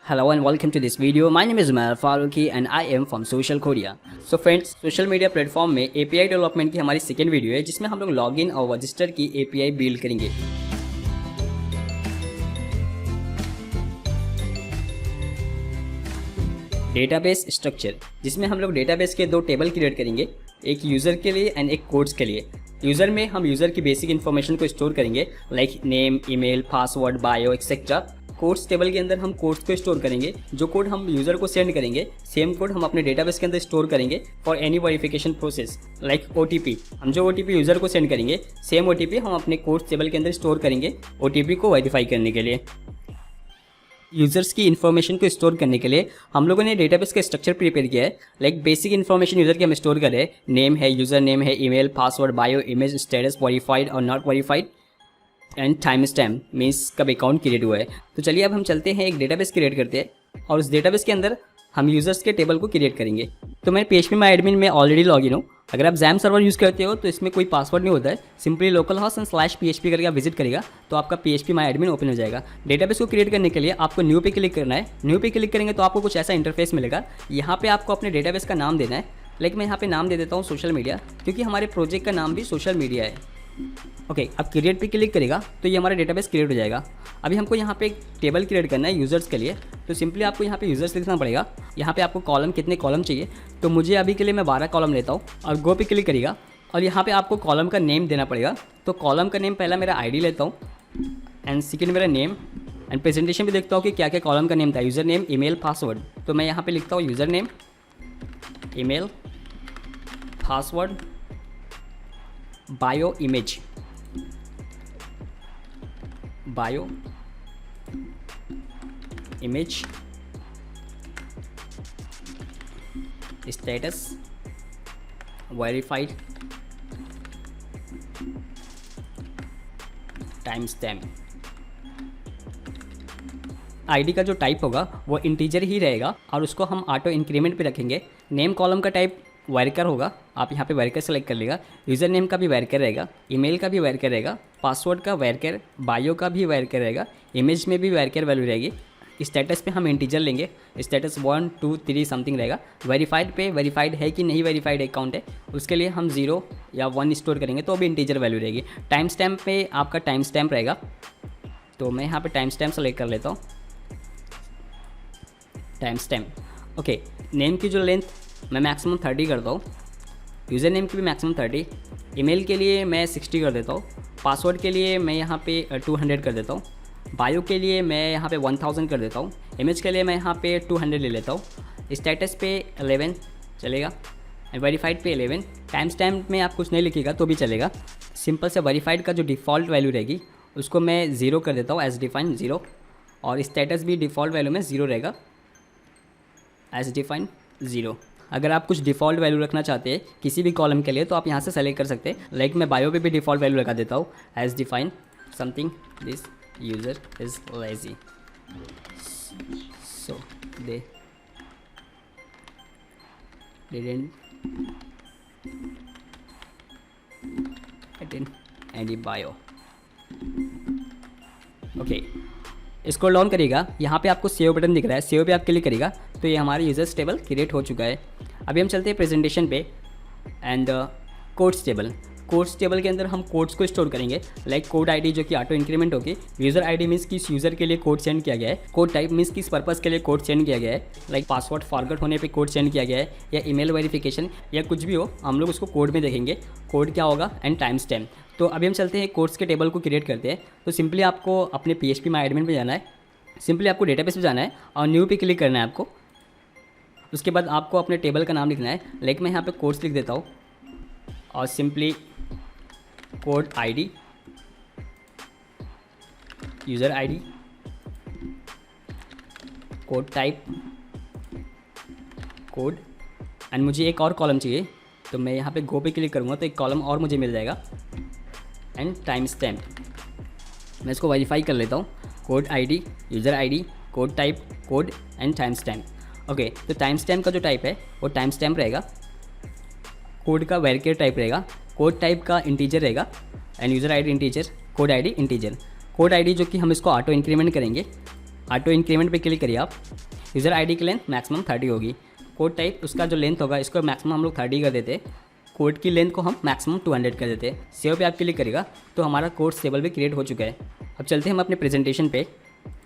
Hello and welcome to this video. My name is Umar Faruqi and I am from Social Korea. So friends, social media platform में API development की हमारी second video है जिसमें हम लोग login और register की API build करेंगे। डेटाबेस स्ट्रक्चर, जिसमें हम लोग डेटाबेस के दो टेबल क्रिएट करेंगे, एक यूज़र के लिए एंड एक कोड्स के लिए। यूज़र में हम यूज़र की बेसिक इन्फॉर्मेशन को स्टोर करेंगे like name, email, password, bio etcetera. Codes table के अंदर हम कोड्स को स्टोर करेंगे। जो कोड हम यूज़र को सेंड करेंगे सेम कोड हम अपने डेटाबेस के अंदर स्टोर करेंगे for any verification process like OTP। हम जो OTP यूज़र को सेंड करेंगे सेम OTP हम अपने कोड्स टेबल के अंदर स्टोर करेंगे OTP को वेरीफाई करने के लिए। यूज़र्स की इन्फॉर्मेशन को स्टोर करने के लिए हम लोगों ने डेटाबेस का स्ट्रक्चर प्रिपेयर किया है। लाइक बेसिक इन्फॉर्मेशन यूज़र की हम स्टोर करें, नेम है, यूज़र नेम है, email, password, bio, image, status, verified और not verified and time stamp means कब अकाउंट क्रिएट हुआ है। तो चलिए अब हम चलते हैं, एक डेटाबेस क्रिएट करते हैं और उस डेटाबेस के अंदर हम यूज़र्स के टेबल को क्रिएट करेंगे। तो मैं PHP माई एडमिन में ऑलरेडी लॉगिन हूँ। अगर आप XAMPP सर्वर यूज़ करते हो तो इसमें कोई पासवर्ड नहीं होता है, simply local host and /php करके आप विजिट करेगा तो आपका PHP माई एडमिन ओपन हो जाएगा। डेटाबेस को क्रिएट करने के लिए आपको न्यू पे क्लिक करना है। न्यू पे क्लिक करेंगे तो आपको कुछ ऐसा इंटरफेस मिलेगा। यहाँ पे आपको अपने डेटाबेस का नाम देना है। लाइक मैं यहाँ पे नाम दे देता हूँ सोशल मीडिया, क्योंकि हमारे प्रोजेक्ट का नाम भी सोशल मीडिया है। ओके, अब क्रिएट पे क्लिक करेगा तो ये हमारा डेटाबेस क्रिएट हो जाएगा। अभी हमको यहाँ पे एक टेबल क्रिएट करना है यूज़र्स के लिए। तो सिंपली आपको यहाँ पे यूज़र्स लिखना पड़ेगा। यहाँ पे आपको कॉलम, कितने कॉलम चाहिए, तो मुझे अभी के लिए मैं 12 कॉलम लेता हूँ और गो पे क्लिक करेगा और यहाँ पे आपको कॉलम का नेम देना पड़ेगा। तो कॉलम का नेम पहला मेरा ID लेता हूँ एंड सेकेंड मेरा नेम एंड प्रेजेंटेशन भी देखता हूँ कि क्या क्या कॉलम का नेम था, यूज़र नेम, ईमेल, पासवर्ड। तो मैं यहाँ पर लिखता हूँ user name, email, password, bio, image, bio, image, status, verified, time stamp. ID का जो टाइप होगा वो इंटीजर ही रहेगा और उसको हम ऑटो इंक्रीमेंट पे रखेंगे। नेम कॉलम का टाइप वेरिकर होगा, आप यहाँ पे वेरिकर सेलेक्ट कर लेगा। यूज़र नेम का भी वेरिकर रहेगा, ईमेल का भी वेरिकर रहेगा, पासवर्ड का वेरिकर, बायो का भी वेरिकर रहेगा, इमेज में भी वेरिकर वैल्यू रहेगी। स्टेटस पे हम इंटीजर लेंगे, स्टेटस 1 2 3 समथिंग रहेगा। वेरीफाइड पे वेरीफाइड है कि नहीं वेरीफाइड अकाउंट है उसके लिए हम 0 या 1 स्टोर करेंगे तो भी इंटीजर वैल्यू रहेगी। टाइम स्टैम्प पे आपका टाइम स्टैम्प रहेगा, तो मैं यहाँ पे टाइम स्टैम्प सेलेक्ट कर लेता हूँ, टाइम स्टैम्प। ओके, नेम की जो लेंथ मैं मैक्सिमम 30 करता हूँ, यूज़र नेम की भी मैक्सिमम 30, ईमेल के लिए मैं 60 कर देता हूँ, पासवर्ड के लिए मैं यहाँ पे 200 कर देता हूँ, बायो के लिए मैं यहाँ पे 1000 कर देता हूँ, इमेज के लिए मैं यहाँ पे 200 ले लेता हूँ, स्टेटस पे 11 चलेगा, वेरीफाइड पे 11। टाइम स्टैम्प में आप कुछ नहीं लिखिएगा तो भी चलेगा। सिंपल से वेरीफाइड का जो डिफ़ॉल्ट वैल्यू रहेगी उसको मैं 0 कर देता हूँ, एज डिफाइन 0, और स्टेटस भी डिफ़ॉल्ट वैल्यू में 0 रहेगा, एज डिफाइन 0। अगर आप कुछ डिफ़ॉल्ट वैल्यू रखना चाहते हैं किसी भी कॉलम के लिए तो आप यहाँ से सेलेक्ट कर सकते हैं। लाइक मैं बायो पे भी डिफ़ॉल्ट वैल्यू लगा देता हूँ, as define something, this user is lazy, so they didn't attend any bio. Okay, इसको डाउन करिएगा, यहाँ पे आपको सेव बटन दिख रहा है, सेव पे आप क्लिक करिएगा तो ये हमारा यूज़र्स टेबल क्रिएट हो चुका है। अभी हम चलते हैं प्रेजेंटेशन पे and codes table. Codes table के अंदर हम कोड्स को स्टोर करेंगे लाइक कोड आईडी जो कि ऑटो इंक्रीमेंट होगी, यूज़र आईडी मीन्स कि इस यूज़र के लिए कोड सेंड किया गया है, कोड टाइप मीन्स कि इस पर्पज़ के लिए कोड सेंड किया गया है, लाइक पासवर्ड फॉरगेट होने पे कोड सेंड किया गया है या ईमेल वेरिफिकेशन या कुछ भी हो, हम लोग उसको कोड में देखेंगे कोड क्या होगा, एंड टाइम स्टैम्प। तो अभी हम चलते हैं कोड्स के टेबल को क्रिएट करते हैं। तो सिंपली आपको अपने PHP माई एडमिन पे जाना है, सिंपली आपको डेटाबेस पे जाना है और न्यू पे क्लिक करना है आपको। उसके बाद आपको अपने टेबल का नाम लिखना है। लाइक मैं यहाँ पे कोड्स लिख देता हूँ और simply code ID, user ID, code type, code, and मुझे एक और कॉलम चाहिए तो मैं यहाँ पे गो पे क्लिक करूँगा तो एक कॉलम और मुझे मिल जाएगा, एंड टाइम स्टैम्प। मैं इसको वेरीफाई कर लेता हूँ, code ID, user ID, code type, code and time stamp. Okay, तो टाइम स्टैम्प का जो टाइप है वो टाइम स्टैम्प रहेगा, कोड का वेरिकेट टाइप रहेगा, कोड टाइप का इंटीजर रहेगा end user ID integer, code ID integer. Code ID जो कि हम इसको ऑटो इंक्रीमेंट करेंगे ऑटो इंक्रीमेंट पे क्लिक करिए आप। यूज़र आईडी की लेंथ मैक्सिमम 30 होगी। कोड टाइप उसका जो लेंथ होगा इसको मैक्सिमम हम लोग 30 कर देते। कोड की लेंथ को हम मैक्सिमम 200 कर देते। सेव पे आप क्लिक करेगा तो हमारा कोड टेबल भी क्रिएट हो चुका है। अब चलते हैं हम अपने प्रेजेंटेशन पे।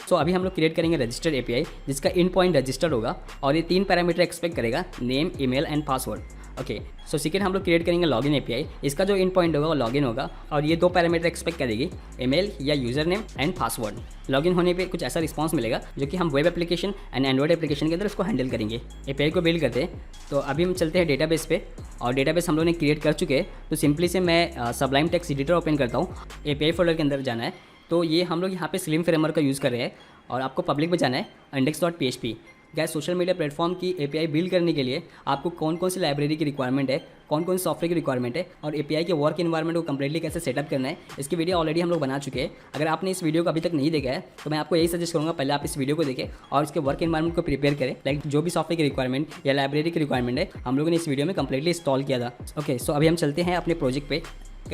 तो अभी हम लोग क्रिएट करेंगे रजिस्टर एपीआई जिसका इन पॉइंट रजिस्टर होगा और ये 3 पैरामीटर एक्सपेक्ट करेगा, name, email and password. Okay, so second हम लोग क्रिएट करेंगे लॉगिन एपीआई। इसका जो इन पॉइंट होगा वो लॉगिन होगा और ये 2 पैरामीटर एक्सपेक्ट करेगी, ईमेल या user name and password. Login होने पे कुछ ऐसा रिस्पांस मिलेगा जो कि हम web application and Android application के अंदर उसको हैंडल करेंगे। एपीआई को बिल्ड करते हैं। तो अभी हम चलते हैं डेटाबेस पे और डेटाबेस हम लोग ने क्रिएट कर चुके हैं। तो सिंपली से मैं सबलाइम टेक्स्ट एडिटर ओपन करता हूँ। एपीआई फोल्डर के अंदर जाना है। तो ये हम लोग यहाँ पे स्लिम फ्रेमवर्क का यूज़ कर रहे हैं और आपको पब्लिक में जाना है index.php। Gas social media platform की एपीआई बिल्ड करने के लिए आपको कौन कौन सी लाइब्रेरी की रिक्वायरमेंट है, कौन कौन सी सॉफ्टवेयर की रिक्वायरमेंट है और एपीआई के वर्क इन्वायरमेंट को कंप्लीटली कैसे सेटअप करना है, इसकी वीडियो ऑलरेडी हम लोग बना चुके हैं। अगर आपने इस वीडियो को अभी तक नहीं देखा है तो मैं आपको यही सजेस्ट करूँगा पहले आप इस वीडियो को देखें और इसके वर्क इन्वायरमेंट को प्रिपेयर करें। लाइक जो भी सॉफ्टवेयर की रिक्वायरमेंट या लाइब्रेरी की रिक्वायरमेंट है हम लोगों ने इस वीडियो में कंप्लीटली इंस्टॉल किया था। ओके, सो अभी हम चलते हैं अपने प्रोजेक्ट पे।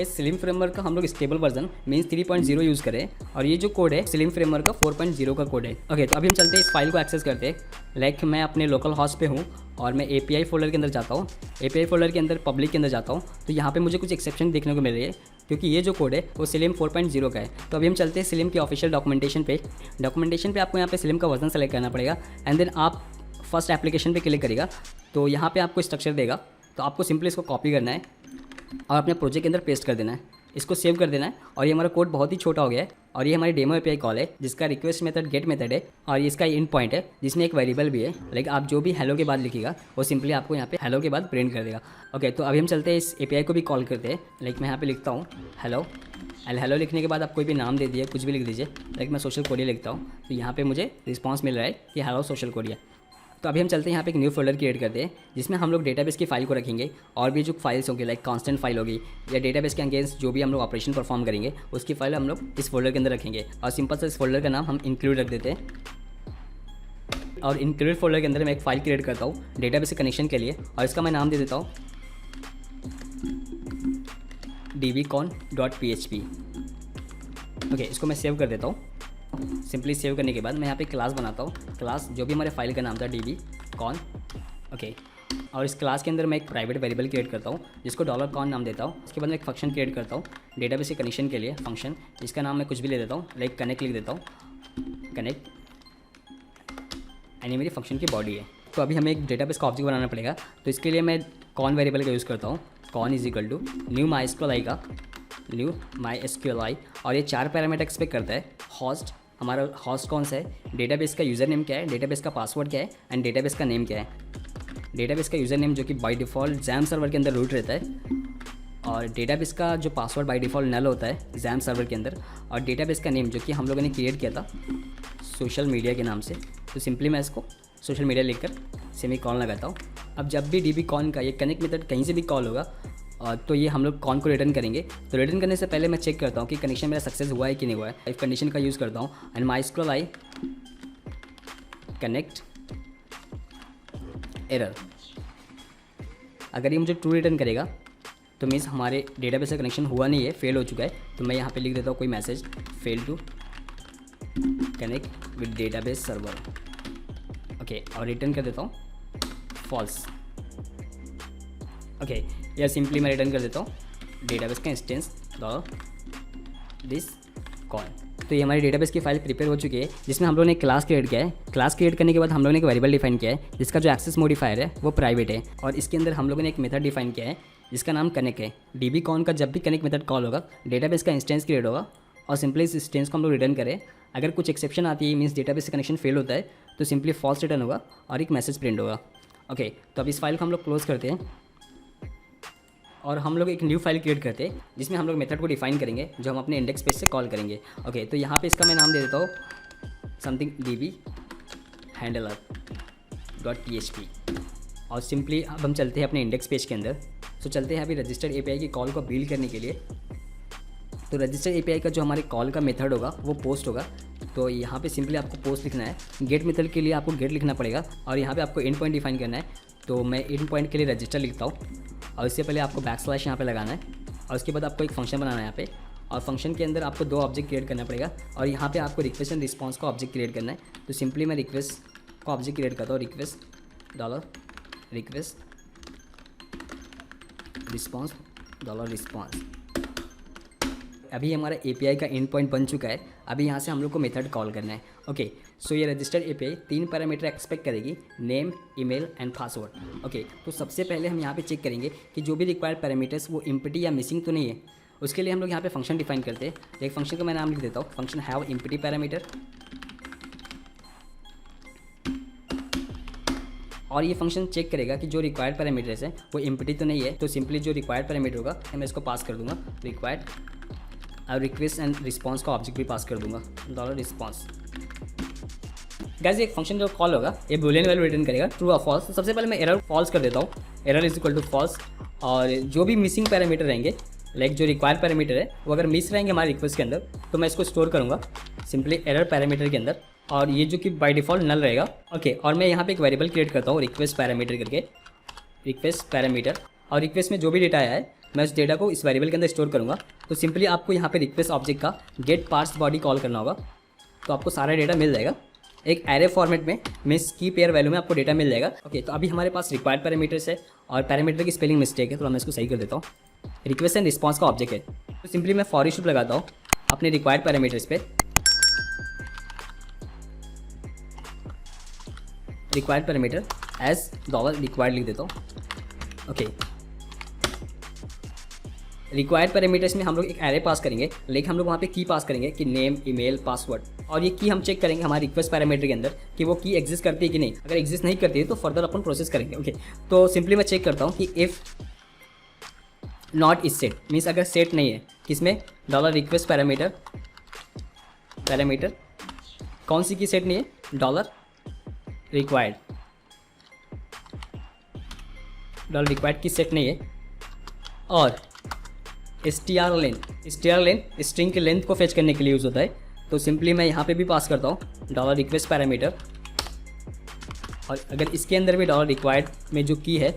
स्लिम फ्रेमवर्क का हम लोग स्टेबल वर्जन मीन्स 3.0 यूज़ करें और ये जो कोड है स्लिम फ्रेमवर्क का 4.0 का कोड है। ओके, तो अभी हम चलते हैं इस फाइल को एक्सेस करते हैं। लाइक मैं अपने लोकल हॉस्ट पे हूँ और मैं एपीआई फोल्डर के अंदर जाता हूँ। एपीआई फोल्डर के अंदर पब्लिक के अंदर जाता हूँ तो यहाँ पे मुझे कुछ एक्सेप्शन देखने को मिल रही है क्योंकि ये जो कोड है वो स्लिम 4.0 का है। तो अभी हम चलते हैं स्लिम की ऑफिशियल डॉक्यूमेंटेशन पे। डॉक्यूमेंटेशन पे आपको यहाँ पे स्लिम का वर्जन सेलेक्ट करना पड़ेगा एंड देन आप फर्स्ट एप्लीकेशन पे क्लिक करेगा तो यहाँ पे आपको स्ट्रक्चर देगा। तो आपको सिंपली इसको कॉपी करना है और अपने प्रोजेक्ट के अंदर पेस्ट कर देना है, इसको सेव कर देना है। और ये हमारा कोड बहुत ही छोटा हो गया है और ये हमारी डेमो एपीआई कॉल है जिसका रिक्वेस्ट मेथड गेट मेथड है और इसका इन पॉइंट है जिसमें एक वेरिएबल भी है। लाइक आप जो भी हेलो के बाद लिखिएगा वो सिंपली आपको यहाँ पे हेलो के बाद प्रिंट कर देगा। ओके, तो अभी हम चलते हैं इस एपीआई को भी कॉल करते हैं। लाइक मैं यहाँ पे लिखता हूँ हेलो एंड हेलो लिखने के बाद आप कोई भी नाम दे दिए, कुछ भी लिख दीजिए। लाइक मैं सोशल कोरिया लिखता हूँ तो यहाँ पे मुझे रिस्पांस मिल रहा है कि हेलो सोशल कोरिया। तो अभी हम चलते हैं यहाँ पे एक न्यू फोल्डर क्रिएट करते हैं जिसमें हम लोग डेटाबेस की फाइल को रखेंगे और भी जो फाइल्स होंगी लाइक कांस्टेंट फाइल होगी या डेटाबेस के अगेंस्ट जो भी हम लोग ऑपरेशन परफॉर्म करेंगे उसकी फाइल हम लोग इस फोल्डर के अंदर रखेंगे और सिंपल से इस फोल्डर का नाम हम इंक्लूड रख देते हैं। और इंक्लूड फोल्डर के अंदर मैं एक फाइल क्रिएट करता हूँ डेटाबेस के कनेक्शन के लिए और इसका मैं नाम दे देता हूँ dbcon.php। ओके, इसको मैं सेव कर देता हूँ। सिंपली सेव करने के बाद मैं यहाँ पे क्लास बनाता हूँ। क्लास जो भी हमारे फाइल का नाम था dbcon। ओके, और इस क्लास के अंदर मैं एक प्राइवेट वेरिएबल क्रिएट करता हूँ जिसको $con नाम देता हूँ। उसके बाद मैं एक फंक्शन क्रिएट करता हूँ डेटाबेस के कनेक्शन के लिए फंक्शन, इसका नाम मैं कुछ भी ले देता हूँ लाइक कनेक्ट लिख देता हूँ, कनेक्ट एंड ये मेरी फंक्शन की बॉडी है। तो अभी हमें एक डेटाबेस का ऑब्जेक्ट बनाना पड़ेगा तो इसके लिए मैं कॉन वेरिएबल का यूज़ करता हूँ। Con is equal to new MySQLi और ये 4 पैरामीटर एक्सपेक्ट करता है। हॉस्ट, हमारा हॉस्ट कौन सा है, डेटाबेस का यूज़र नेम क्या है, डेटाबेस का पासवर्ड क्या है एंड डेटाबेस का नेम क्या है। डेटाबेस का यूज़र नेम जो कि बाय डिफ़ॉल्ट जैम सर्वर के अंदर रूट रहता है और डेटाबेस का जो पासवर्ड बाय डिफ़ॉल्ट नल होता है जैम सर्वर के अंदर और डेटाबेस का नेम जो कि हम लोगों ने क्रिएट किया था सोशल मीडिया के नाम से। तो सिंपली मैं इसको सोशल मीडिया लिखकर सेमीकॉलन लगाता हूँ। अब जब भी dbcon का ये कनेक्ट मेथड कहीं से भी कॉल होगा तो ये हम लोग कॉन को रिटर्न करेंगे। तो रिटर्न करने से पहले मैं चेक करता हूँ कि कनेक्शन मेरा सक्सेस हुआ है कि नहीं हुआ है। इफ कंडीशन का यूज़ करता हूँ एंड MySQLi कनेक्ट एरर। अगर ये मुझे ट्रू रिटर्न करेगा तो मीन्स हमारे डेटाबेस से कनेक्शन हुआ नहीं है, फेल हो चुका है। तो मैं यहाँ पे लिख देता हूँ कोई message, fail to connect with database server. Okay, और रिटर्न कर देता हूँ फॉल्स। ओके, या सिंपली मैं रिटर्न कर देता हूँ डेटाबेस का इंस्टेंस दिस कॉन। तो ये हमारी डेटाबेस की फाइल प्रिपेयर हो चुकी है जिसमें हम लोगों ने क्लास क्रिएट किया है। क्लास क्रिएट करने के बाद हम लोगों ने एक वेरिएबल डिफाइन किया है जिसका जो एक्सेस मॉडिफायर है वो प्राइवेट है और इसके अंदर हम लोगों ने एक मेथड डिफाइन किया है जिसका नाम कनेक्ट है। dbcon का जब भी कनेक्ट मेथड कॉल होगा डेटाबेस का इंस्टेंस क्रिएट होगा और सिंपली इस इंस्टेंस को हम लोग रिटर्न करें। अगर कुछ एक्सेप्शन आती है मीन्स डेटाबेस से कनेक्शन फेल होता है तो सिंपली फॉल्स रिटर्न होगा और एक मैसेज प्रिंट होगा। ओके, तो अब इस फाइल को हम लोग क्लोज करते हैं और हम लोग एक न्यू फाइल क्रिएट करते हैं जिसमें हम लोग मेथड को डिफाइन करेंगे जो हम अपने इंडेक्स पेज से कॉल करेंगे। ओके, तो यहाँ पे इसका मैं नाम दे देता हूँ समथिंग dbhandler.php और सिंपली अब हम चलते हैं अपने इंडेक्स पेज के अंदर। तो चलते हैं अभी रजिस्टर्ड एपीआई की कॉल को बिल्ड करने के लिए। तो रजिस्टर्ड एपीआई का जो हमारे कॉल का मेथड होगा वो पोस्ट होगा। तो यहाँ पे सिंपली आपको पोस्ट लिखना है। गेट मेथड के लिए आपको गेट लिखना पड़ेगा और यहाँ पे आपको एंड पॉइंट डिफाइन करना है। तो मैं एंड पॉइंट के लिए रजिस्टर लिखता हूँ और इससे पहले आपको बैक स्लैश यहाँ पे लगाना है और उसके बाद आपको एक फंक्शन बनाना है यहाँ पे और फंक्शन के अंदर आपको 2 ऑब्जेक्ट क्रिएट करना पड़ेगा और यहाँ पे आपको रिक्वेस्ट एंड रिस्पॉन्स का ऑब्जेक्ट क्रिएट करना है। तो सिंपली मैं रिक्वेस्ट का ऑब्जेक्ट क्रिएट करता हूँ, request dollar request response dollar response. अभी हमारा API का एंड पॉइंट बन चुका है। अभी यहाँ से हम लोग को मेथड कॉल करना है। ओके, सो ये रजिस्टर्ड API 3 पैरामीटर एक्सपेक्ट करेगी, name, email and password. Okay, तो सबसे पहले हम यहाँ पे चेक करेंगे कि जो भी रिक्वायर्ड पैरामीटर्स वो एम्प्टी या मिसिंग तो नहीं है। उसके लिए हम लोग यहाँ पे फंक्शन डिफाइन करते हैं। एक फंक्शन का मैं नाम लिख देता हूँ, फंक्शन हैव एम्प्टी पैरामीटर। और ये फंक्शन चेक करेगा कि जो रिक्वायर्ड पैरामीटर्स हैं वो एम्प्टी तो नहीं है। तो सिंपली जो रिक्वायर्ड पैरामीटर होगा मैं इसको पास कर दूंगा रिक्वायर्ड, और रिक्वेस्ट एंड रिस्पॉन्स का ऑब्जेक्ट भी पास कर दूंगा डॉलर रिस्पॉन्स। गाइस एक फंक्शन जो कॉल होगा ये बूलियन वैल्यू रिटर्न करेगा, ट्रू और फॉल्स। तो सबसे पहले मैं एरर फॉल्स कर देता हूँ, error is equal to false. और जो भी मिसिंग पैरामीटर रहेंगे, लाइक जो रिक्वायर्ड पैरामीटर है वो अगर मिस रहेंगे हमारे रिक्वेस्ट के अंदर, तो मैं इसको स्टोर करूँगा सिंपली एरर पैरामीटर के अंदर, और ये जो कि बाय डिफ़ॉल्ट नल रहेगा। ओके, और मैं यहाँ पे एक वेरिएबल क्रिएट करता हूँ रिक्वेस्ट पैरामीटर करके, रिक्वेस्ट पैरामीटर। और रिक्वेस्ट में जो भी डेटा आया है मैं उस डेटा को इस वेरिएबल के अंदर स्टोर करूँगा। तो सिंपली आपको यहाँ पे रिक्वेस्ट ऑब्जेक्ट का गेट पार्स बॉडी कॉल करना होगा, तो आपको सारा डेटा मिल जाएगा एक एरे फॉर्मेट में, मीन्स की पेयर वैल्यू में आपको डेटा मिल जाएगा। ओके, तो अभी हमारे पास रिक्वायर्ड पैरामीटर्स है और पैरामीटर की स्पेलिंग मिस्टेक है, तो मैं इसको सही कर देता हूँ। रिक्वेस्ट एंड रिस्पॉन्स का ऑब्जेक्ट है, तो सिंपली मैं फॉर लूप लगाता हूँ अपने रिक्वायर्ड पैरामीटर्स पे। Required parameter as dollar required लिख देता हूँ। ओके, रिक्वायर्ड पैरामीटर्स में हम लोग एक एरे पास करेंगे, लेकिन हम लोग वहाँ पे की पास करेंगे कि नेम, ईमेल, पासवर्ड। और ये की हम चेक करेंगे हमारे रिक्वेस्ट पैरामीटर के अंदर कि वो की एग्जिस्ट करती है कि नहीं। अगर एग्जिस्ट नहीं करती है तो फर्दर अपन प्रोसेस करेंगे। ओके, तो सिंपली मैं चेक करता हूँ कि if not is set, means अगर सेट नहीं है किसमें, डॉलर रिक्वेस्ट पैरामीटर कौन सी की सेट नहीं है, डॉलर रिक्वायर्ड की सेट नहीं है। और str लेन स्ट्रिंग के लेंथ को फेच करने के लिए यूज़ होता है। तो सिंपली मैं यहाँ पे भी पास करता हूँ डॉलर रिक्वेस्ट पैरामीटर, और अगर इसके अंदर भी डॉलर रिक्वायर्ड में जो की है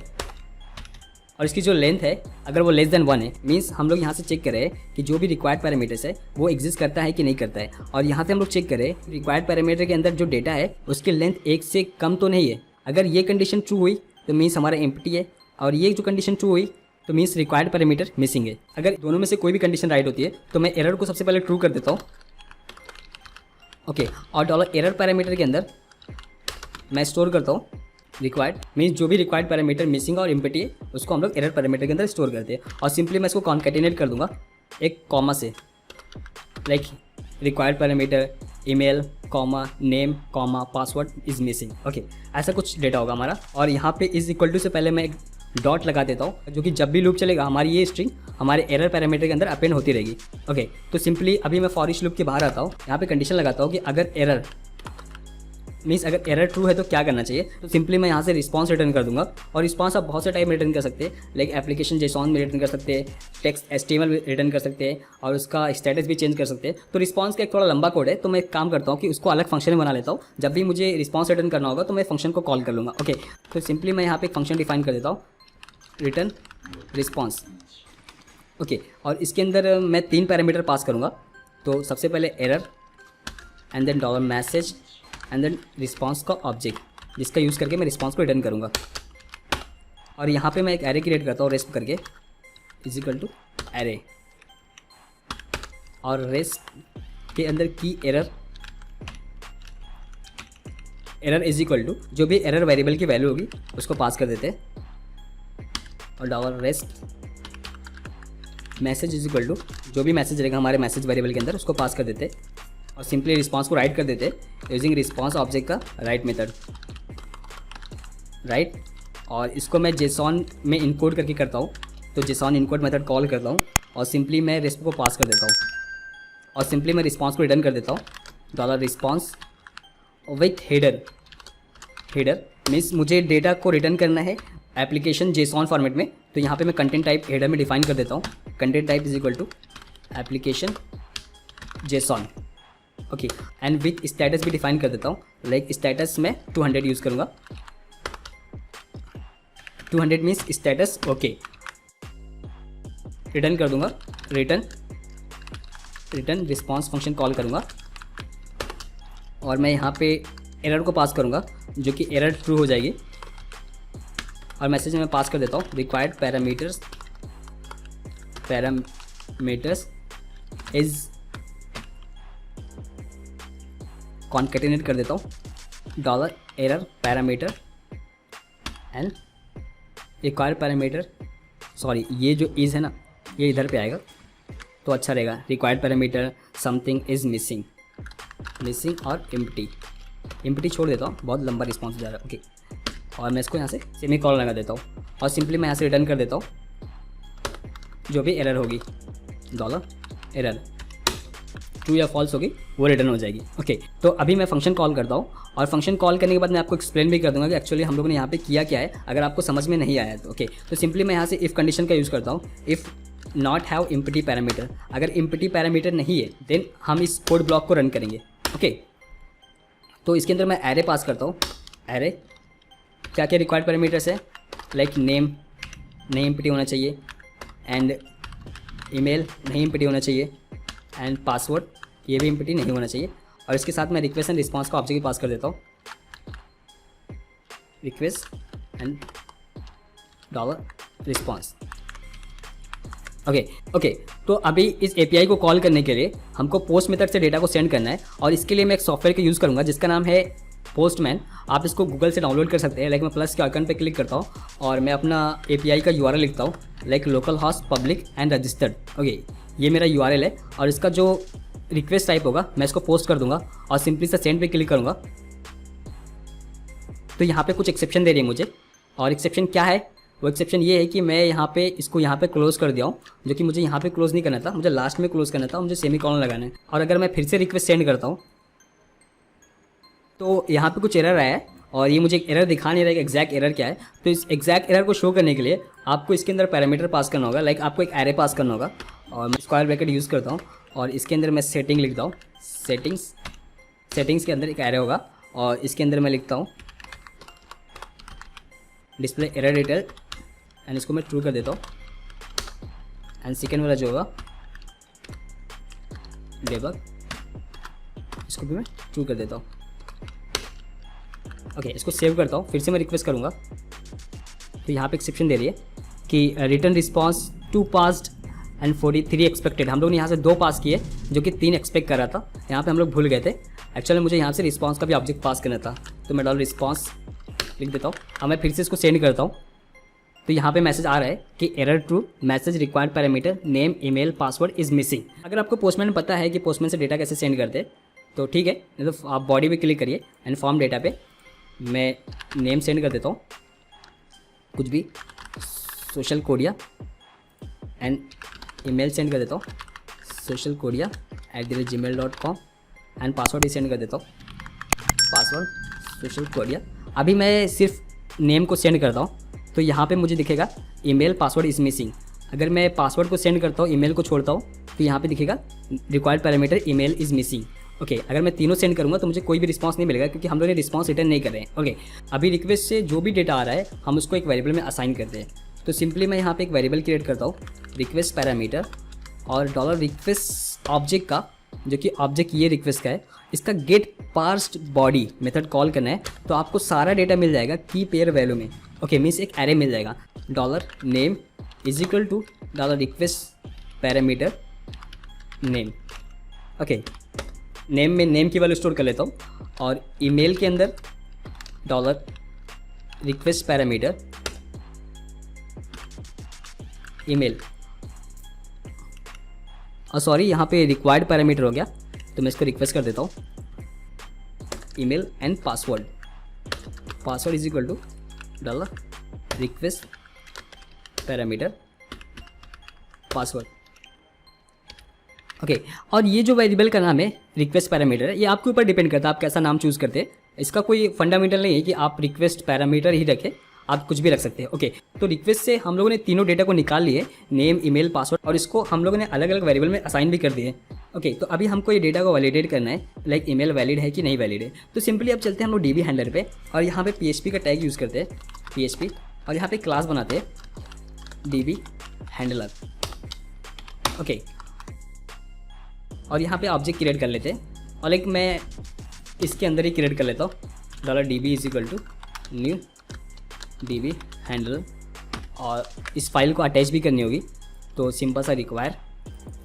और इसकी जो लेंथ है अगर वो लेस देन 1 है, मीन्स हम लोग यहाँ से चेक कर रहे हैं कि जो भी रिक्वायर्ड पैरामीटर्स है वो एग्जिस्ट करता है कि नहीं करता है। और यहाँ से हम लोग चेक करें रिक्वायर्ड पैरामीटर के अंदर जो डेटा है उसकी लेंथ 1 से कम तो नहीं है। अगर ये कंडीशन ट्रू हुई तो मीन्स हमारा एम्प्टी है, और ये जो कंडीशन ट्रू हुई तो मीन्स रिक्वायर्ड पैरामीटर मिसिंग है। अगर दोनों में से कोई भी कंडीशन राइट होती है तो मैं एरर को सबसे पहले ट्रू कर देता हूँ। ओके, और डॉलर एरर पैरामीटर के अंदर मैं स्टोर करता हूँ रिक्वायर्ड, मीन्स जो भी रिक्वायर्ड पैरामीटर मिसिंग और एम्प्टी है उसको हम लोग एरर पैरामीटर के अंदर स्टोर करते हैं। और सिंपली मैं इसको कॉन्कैटिनेट कर दूंगा एक कॉमा से, like required parameter email comma name comma password is missing. Okay, ऐसा कुछ डेटा होगा हमारा। और यहाँ पे इज इक्वल टू से पहले मैं एक डॉट लगा देता हूँ, जो कि जब भी लूप चलेगा हमारी ये स्ट्रिंग हमारे एरर पैरामीटर के अंदर अपेंड होती रहेगी। ओके, तो सिंपली अभी मैं फॉर ईच लूप के बाहर आता हूँ, यहाँ पे कंडीशन लगाता हूँ कि अगर एरर मीन्स अगर एरर ट्रू है तो क्या करना चाहिए। तो सिंपली मैं यहाँ से रिस्पॉन्स रिटर्न कर दूंगा। और रिस्पॉन्स आप बहुत से टाइप में रिटर्न कर सकते हैं, लाइक एप्लीकेशन जेसॉन में रिटर्न कर सकते हैं, टेक्स्ट HTML में रिटर्न कर सकते हैं, और उसका स्टेटस भी चेंज कर सकते हैं। तो रिस्पॉन्स का एक थोड़ा लंबा कोड है, तो मैं एक काम करता हूँ कि उसको अलग फंक्शन में बना लेता हूँ। जब भी मुझे रिस्पॉन्स रिटर्न करना होगा तो मैं फंक्शन को कॉल कर लूँगा। ओके, तो सिंपली मैं यहाँ पे एक फंक्शन डिफाइन कर देता हूँ, रिटर्न रिस्पॉन्स। ओके, और इसके अंदर मैं 3 पैरामीटर पास करूँगा। तो सबसे पहले error and then dollar message and then response का ऑब्जेक्ट, जिसका यूज़ करके मैं रिस्पॉन्स को रिटर्न करूँगा। और यहाँ पे मैं एक एरे क्रिएट करता हूँ रेस्प करके, इज इक्वल टू एरे, और रेस्प के अंदर की एरर इज इक्वल टू जो भी एरर वेरिएबल की वैल्यू होगी उसको पास कर देते हैं। और dollar resp message is equal to जो भी मैसेज रहेगा हमारे मैसेज वेरिएबल के अंदर उसको पास कर देते। और सिंपली रिस्पॉन्स को राइट कर देते यूजिंग रिस्पॉन्स ऑब्जेक्ट का राइट मेथड, राइट। और इसको मैं जेसॉन में इनकोड करके करता हूँ, तो जेसॉन इनकोड मेथड कॉल करता हूँ और सिंपली मैं रेस्प को पास कर देता हूँ। और सिंपली मैं रिस्पॉन्स को रिटर्न कर देता हूँ dollar response with header means मुझे डेटा को रिटर्न करना है एप्लीकेशन जेसॉन फॉर्मेट में। तो यहाँ पे मैं कंटेंट टाइप हेडर में डिफाइन कर देता हूँ, content type is equal to application JSON. Okay, and with status भी डिफाइन कर देता हूँ, लाइक स्टेटस में 200 यूज़ करूँगा। 200 मीन्स स्टेटस ओके। रिटर्न कर दूंगा return return response function call करूँगा और मैं यहाँ पे एरर को पास करूँगा जो कि एरर ट्रू हो जाएगी। और मैसेज में पास कर देता हूँ रिक्वायर्ड पैरामीटर्स इज कॉन्केटेनेट कर देता हूँ dollar error parameter and required parameter, sorry ये जो इज़ है ना ये इधर पे आएगा तो अच्छा रहेगा। Required parameter something is missing और एम्प्टी छोड़ देता हूँ, बहुत लंबा रिस्पॉन्स जा रहा है। ओके, और मैं इसको यहाँ से सेमी कॉलन लगा देता हूँ और सिंपली मैं यहाँ से रिटर्न कर देता हूँ जो भी एरर होगी, डॉलर एरर ट्रू या फॉल्स होगी वो रिटर्न हो जाएगी। ओके, तो अभी मैं फंक्शन कॉल करता हूँ और फंक्शन कॉल करने के बाद मैं आपको एक्सप्लेन भी कर दूंगा कि एक्चुअली हम लोगों ने यहाँ पे किया क्या है, अगर आपको समझ में नहीं आया तो। ओके, तो सिंपली मैं यहाँ से इफ़ कंडीशन का यूज़ करता हूँ, if not have empty parameter, अगर एम्प्टी पैरामीटर नहीं है देन हम इस कोड ब्लॉक को रन करेंगे। ओके, तो इसके अंदर मैं एरे पास करता हूँ। एरे क्या क्या रिक्वायर्ड पैरामीटर्स है, लाइक नेम नहीं एम्प्टी होना चाहिए, एंड ईमेल नहीं एम्प्टी होना चाहिए, एंड पासवर्ड ये भी एम्प्टी नहीं होना चाहिए। और इसके साथ मैं रिक्वेस्ट एंड रिस्पॉन्स का ऑब्जेक्ट पास कर देता हूँ, request and dollar response. Okay, तो अभी इस एपीआई को कॉल करने के लिए हमको पोस्ट मेथड से डेटा को सेंड करना है और इसके लिए मैं एक सॉफ्टवेयर का यूज़ करूँगा जिसका नाम है पोस्टमैन। आप इसको गूगल से डाउनलोड कर सकते हैं। लाइक मैं प्लस के आइकन पे क्लिक करता हूँ और मैं अपना एपीआई का यूआरएल लिखता हूँ, like local host public and registered. Okay, ये मेरा यूआरएल है और इसका जो रिक्वेस्ट टाइप होगा मैं इसको पोस्ट कर दूंगा और सिंपली से सेंड पे क्लिक करूँगा। तो यहाँ पे कुछ एक्सेप्शन दे रही है मुझे, और एक्सेप्शन क्या है, वो एक्सेप्शन ये है कि मैं यहाँ पे इसको यहाँ पे क्लोज कर दिया हूँ, जो कि मुझे यहाँ पे क्लोज नहीं करना था, मुझे लास्ट में क्लोज करना था, मुझे सेमी कॉलन लगाना है। और अगर मैं फिर से रिक्वेस्ट सेंड करता हूँ तो यहाँ पे कुछ एरर आया है और ये मुझे एक एरर दिखा नहीं रहा है कि एग्जैक्ट एरर क्या है। तो इस एग्जैक्ट एरर को शो करने के लिए आपको इसके अंदर पैरामीटर पास करना होगा, लाइक आपको एक एरे पास करना होगा। और मैं स्क्वायर ब्रैकेट यूज़ करता हूँ और इसके अंदर मैं सेटिंग लिखता हूँ, सेटिंग्स के अंदर एक एरे होगा और इसके अंदर मैं लिखता हूँ डिस्प्ले एरर डिटेल एंड इसको मैं ट्रू कर देता हूँ। एंड सेकेंड वाला जो होगा डेबग, इसको भी मैं ट्रू कर देता हूँ। ओके, इसको सेव करता हूँ, फिर से मैं रिक्वेस्ट करूँगा तो यहाँ पे एक्सेप्शन दे रही है कि return response 2 passed and 43 expected. हम लोग ने यहाँ से 2 पास किए जो कि 3 एक्सपेक्ट कर रहा था, यहाँ पे हम लोग भूल गए थे। एक्चुअली मुझे यहाँ से रिस्पॉन्स का भी ऑब्जेक्ट पास करना था, तो मैं डॉलर रिस्पॉन्स लिख देता हूँ। अब मैं फिर से इसको सेंड करता हूँ तो यहाँ पे मैसेज आ रहा है कि error true, message required parameter name email password is missing. अगर आपको पोस्टमैन पता है कि पोस्टमैन से डेटा कैसे सेंड करते तो ठीक है, नहीं तो आप बॉडी पे क्लिक करिए एंड फॉर्म डेटा पे मैं नेम सेंड कर देता हूँ, कुछ भी सोशल कोडिया, एंड ईमेल सेंड कर देता हूँ socialkodia@gmail.com and password he send कर देता हूँ, पासवर्ड सोशल कोडिया। अभी मैं सिर्फ नेम को सेंड करता हूँ तो यहाँ पे मुझे दिखेगा ईमेल पासवर्ड इज़ मिसिंग। अगर मैं पासवर्ड को सेंड करता हूँ, ईमेल को छोड़ता हूँ तो यहाँ पे दिखेगा required parameter email is missing. Okay, अगर मैं तीनों सेंड करूँगा तो मुझे कोई भी रिस्पांस नहीं मिलेगा क्योंकि हम लोग ने रिस्पांस रिटर्न नहीं कर रहे हैं। ओके, अभी रिक्वेस्ट से जो भी डेटा आ रहा है हम उसको एक वेरिएबल में असाइन करते हैं। तो सिंपली मैं यहाँ पे एक वेरिएबल क्रिएट करता हूँ रिक्वेस्ट पैरामीटर और डॉलर रिक्वेस्ट ऑब्जेक्ट का, जो कि ऑब्जेक्ट ये रिक्वेस्ट का है, इसका get parsed body method call करना है तो आपको सारा डेटा मिल जाएगा की पेयर वैल्यू में। ओके, मीन्स एक एरे मिल जाएगा, dollar name is equal to dollar request parameter name. Okay, name में नेम की वैल्यू स्टोर कर लेता हूँ और ईमेल के अंदर डॉलर रिक्वेस्ट पैरामीटर ईमेल, और सॉरी यहाँ पे रिक्वायर्ड पैरामीटर हो गया तो मैं इसको रिक्वेस्ट कर देता हूँ email and password is equal to dollar request parameter password. Okay, और ये जो वेरिएबल का नाम है रिक्वेस्ट पैरामीटर है, ये आपके ऊपर डिपेंड करता है आप कैसा नाम चूज़ करते हैं। इसका कोई फंडामेंटल नहीं है कि आप रिक्वेस्ट पैरामीटर ही रखें, आप कुछ भी रख सकते हैं। ओके, तो रिक्वेस्ट से हम लोगों ने तीनों डेटा को निकाल लिए, नेम ईमेल पासवर्ड, और इसको हम लोगों ने अलग अलग वेरिएबल में असाइन भी कर दिए। ओके, तो अभी हमको ये डेटा को वैलिडेट करना है, लाइक ईमेल वैलिड है कि नहीं वैलिड है। तो सिंपली अब चलते हैं हम लोग डीबी हैंडलर पे और यहाँ पे PHP का टैग यूज़ करते हैं PHP, और यहाँ पे क्लास बनाते हैं डीबी हैंडलर। ओके, और यहाँ पे ऑब्जेक्ट क्रिएट कर लेते हैं और लाइक मैं इसके अंदर ही क्रिएट कर लेता हूँ $db is equal to new db handle. और इस फाइल को अटैच भी करनी होगी, तो सिंपल सा require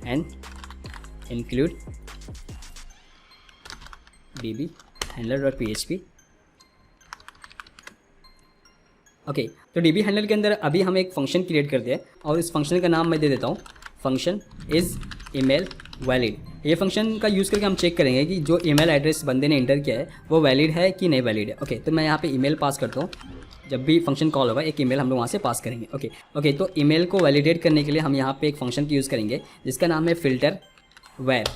and include db handler.php। Okay, तो db हैंडलर के अंदर अभी हम एक फंक्शन क्रिएट करते हैं और इस फंक्शन का नाम मैं दे देता हूँ फंक्शन इज़ ईमेल वैलिड। ये फंक्शन का यूज़ करके हम चेक करेंगे कि जो ईमेल एड्रेस बंदे ने इंटर किया है वो वैलिड है कि नहीं वैलिड है। ओके, तो मैं यहाँ पे ईमेल पास करता हूँ। जब भी फंक्शन कॉल होगा एक ईमेल हम लोग वहाँ से पास करेंगे। ओके, तो ईमेल को वैलिडेट करने के लिए हम यहाँ पे एक फंक्शन की यूज़ करेंगे जिसका नाम है फिल्टर वेर।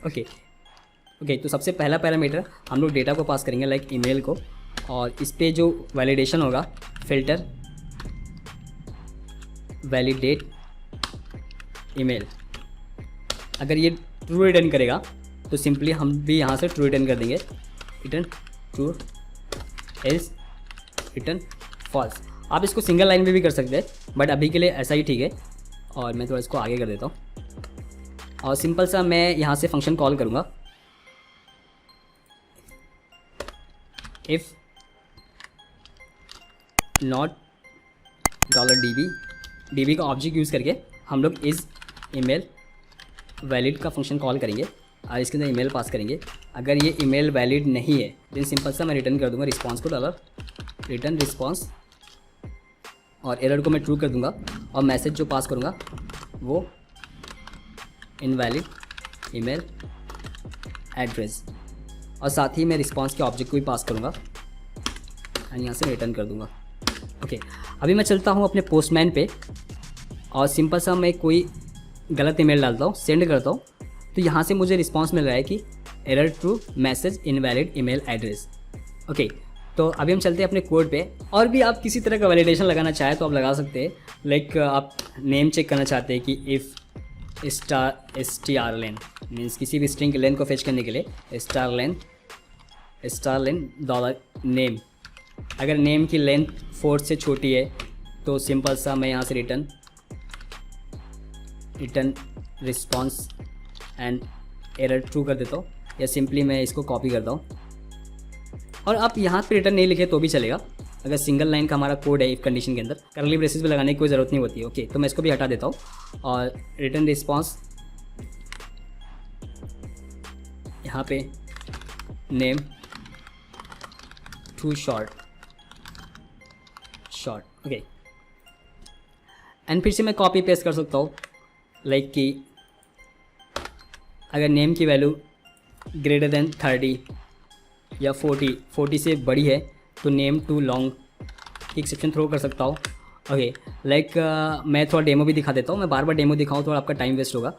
ओके, तो सबसे पहला पैरामीटर हम लोग डेटा को पास करेंगे लाइक ईमेल को, और इस पे जो वैलिडेशन होगा फिल्टर वैलिडेट ईमेल। अगर ये ट्रू रिटर्न करेगा तो सिंपली हम भी यहाँ से ट्रू रिटर्न कर देंगे, return true, else return false. आप इसको सिंगल लाइन में भी कर सकते हैं, बट अभी के लिए ऐसा ही ठीक है। और मैं थोड़ा इसको आगे कर देता हूँ और सिंपल सा मैं यहाँ से फंक्शन कॉल करूँगा इफ़ नॉट $db का ऑब्जेक्ट यूज़ करके हम लोग इस ईमेल वैलिड का फंक्शन कॉल करेंगे और इसके अंदर ईमेल पास करेंगे। अगर ये ईमेल वैलिड नहीं है देन सिंपल सा मैं रिटर्न कर दूंगा रिस्पांस को रिटर्न रिस्पांस, और एरर को मैं ट्रू कर दूंगा और मैसेज जो पास करूंगा वो इनवैलिड ईमेल एड्रेस, और साथ ही मैं रिस्पांस के ऑब्जेक्ट को भी पास करूंगा एंड यहाँ से रिटर्न कर दूंगा। ओके, अभी मैं चलता हूँ अपने पोस्टमैन पे और सिंपल सा मैं कोई गलत ईमेल डालता हूँ, सेंड करता हूँ, तो यहाँ से मुझे रिस्पांस मिल रहा है कि error true message invalid email address. Okay, तो अभी हम चलते हैं अपने कोड पे। और भी आप किसी तरह का वैलिडेशन लगाना चाहे तो आप लगा सकते हैं, लाइक आप नेम चेक करना चाहते हैं कि इफ़ str len मीन्स किसी भी स्ट्रिंग लेंथ को फेच करने के लिए स्टार लेन $नेम। अगर नेम की लेंथ 4 से छोटी है तो सिंपल सा मैं यहाँ से return response and error true कर देता हूँ, या सिंपली मैं इसको कॉपी करता हूँ। और आप यहाँ पे रिटर्न नहीं लिखे तो भी चलेगा, अगर सिंगल लाइन का हमारा कोड है इफ कंडीशन के अंदर करली ब्रेसेस पे लगाने की कोई ज़रूरत नहीं होती है। ओके, तो मैं इसको भी हटा देता हूँ और रिटर्न रिस्पॉन्स यहाँ पे name too short. Okay, and फिर से मैं कॉपी पेस्ट कर सकता हूँ, लाइक कि अगर नेम की वैल्यू ग्रेटर देन 30 या 40 से बड़ी है तो नेम टू लॉन्ग की एक्सेप्शन थ्रो कर सकता हूँ। ओके, लाइक मैं थोड़ा डेमो भी दिखा देता हूँ। मैं बार बार डेमो दिखाऊँ थोड़ा आपका टाइम वेस्ट होगा।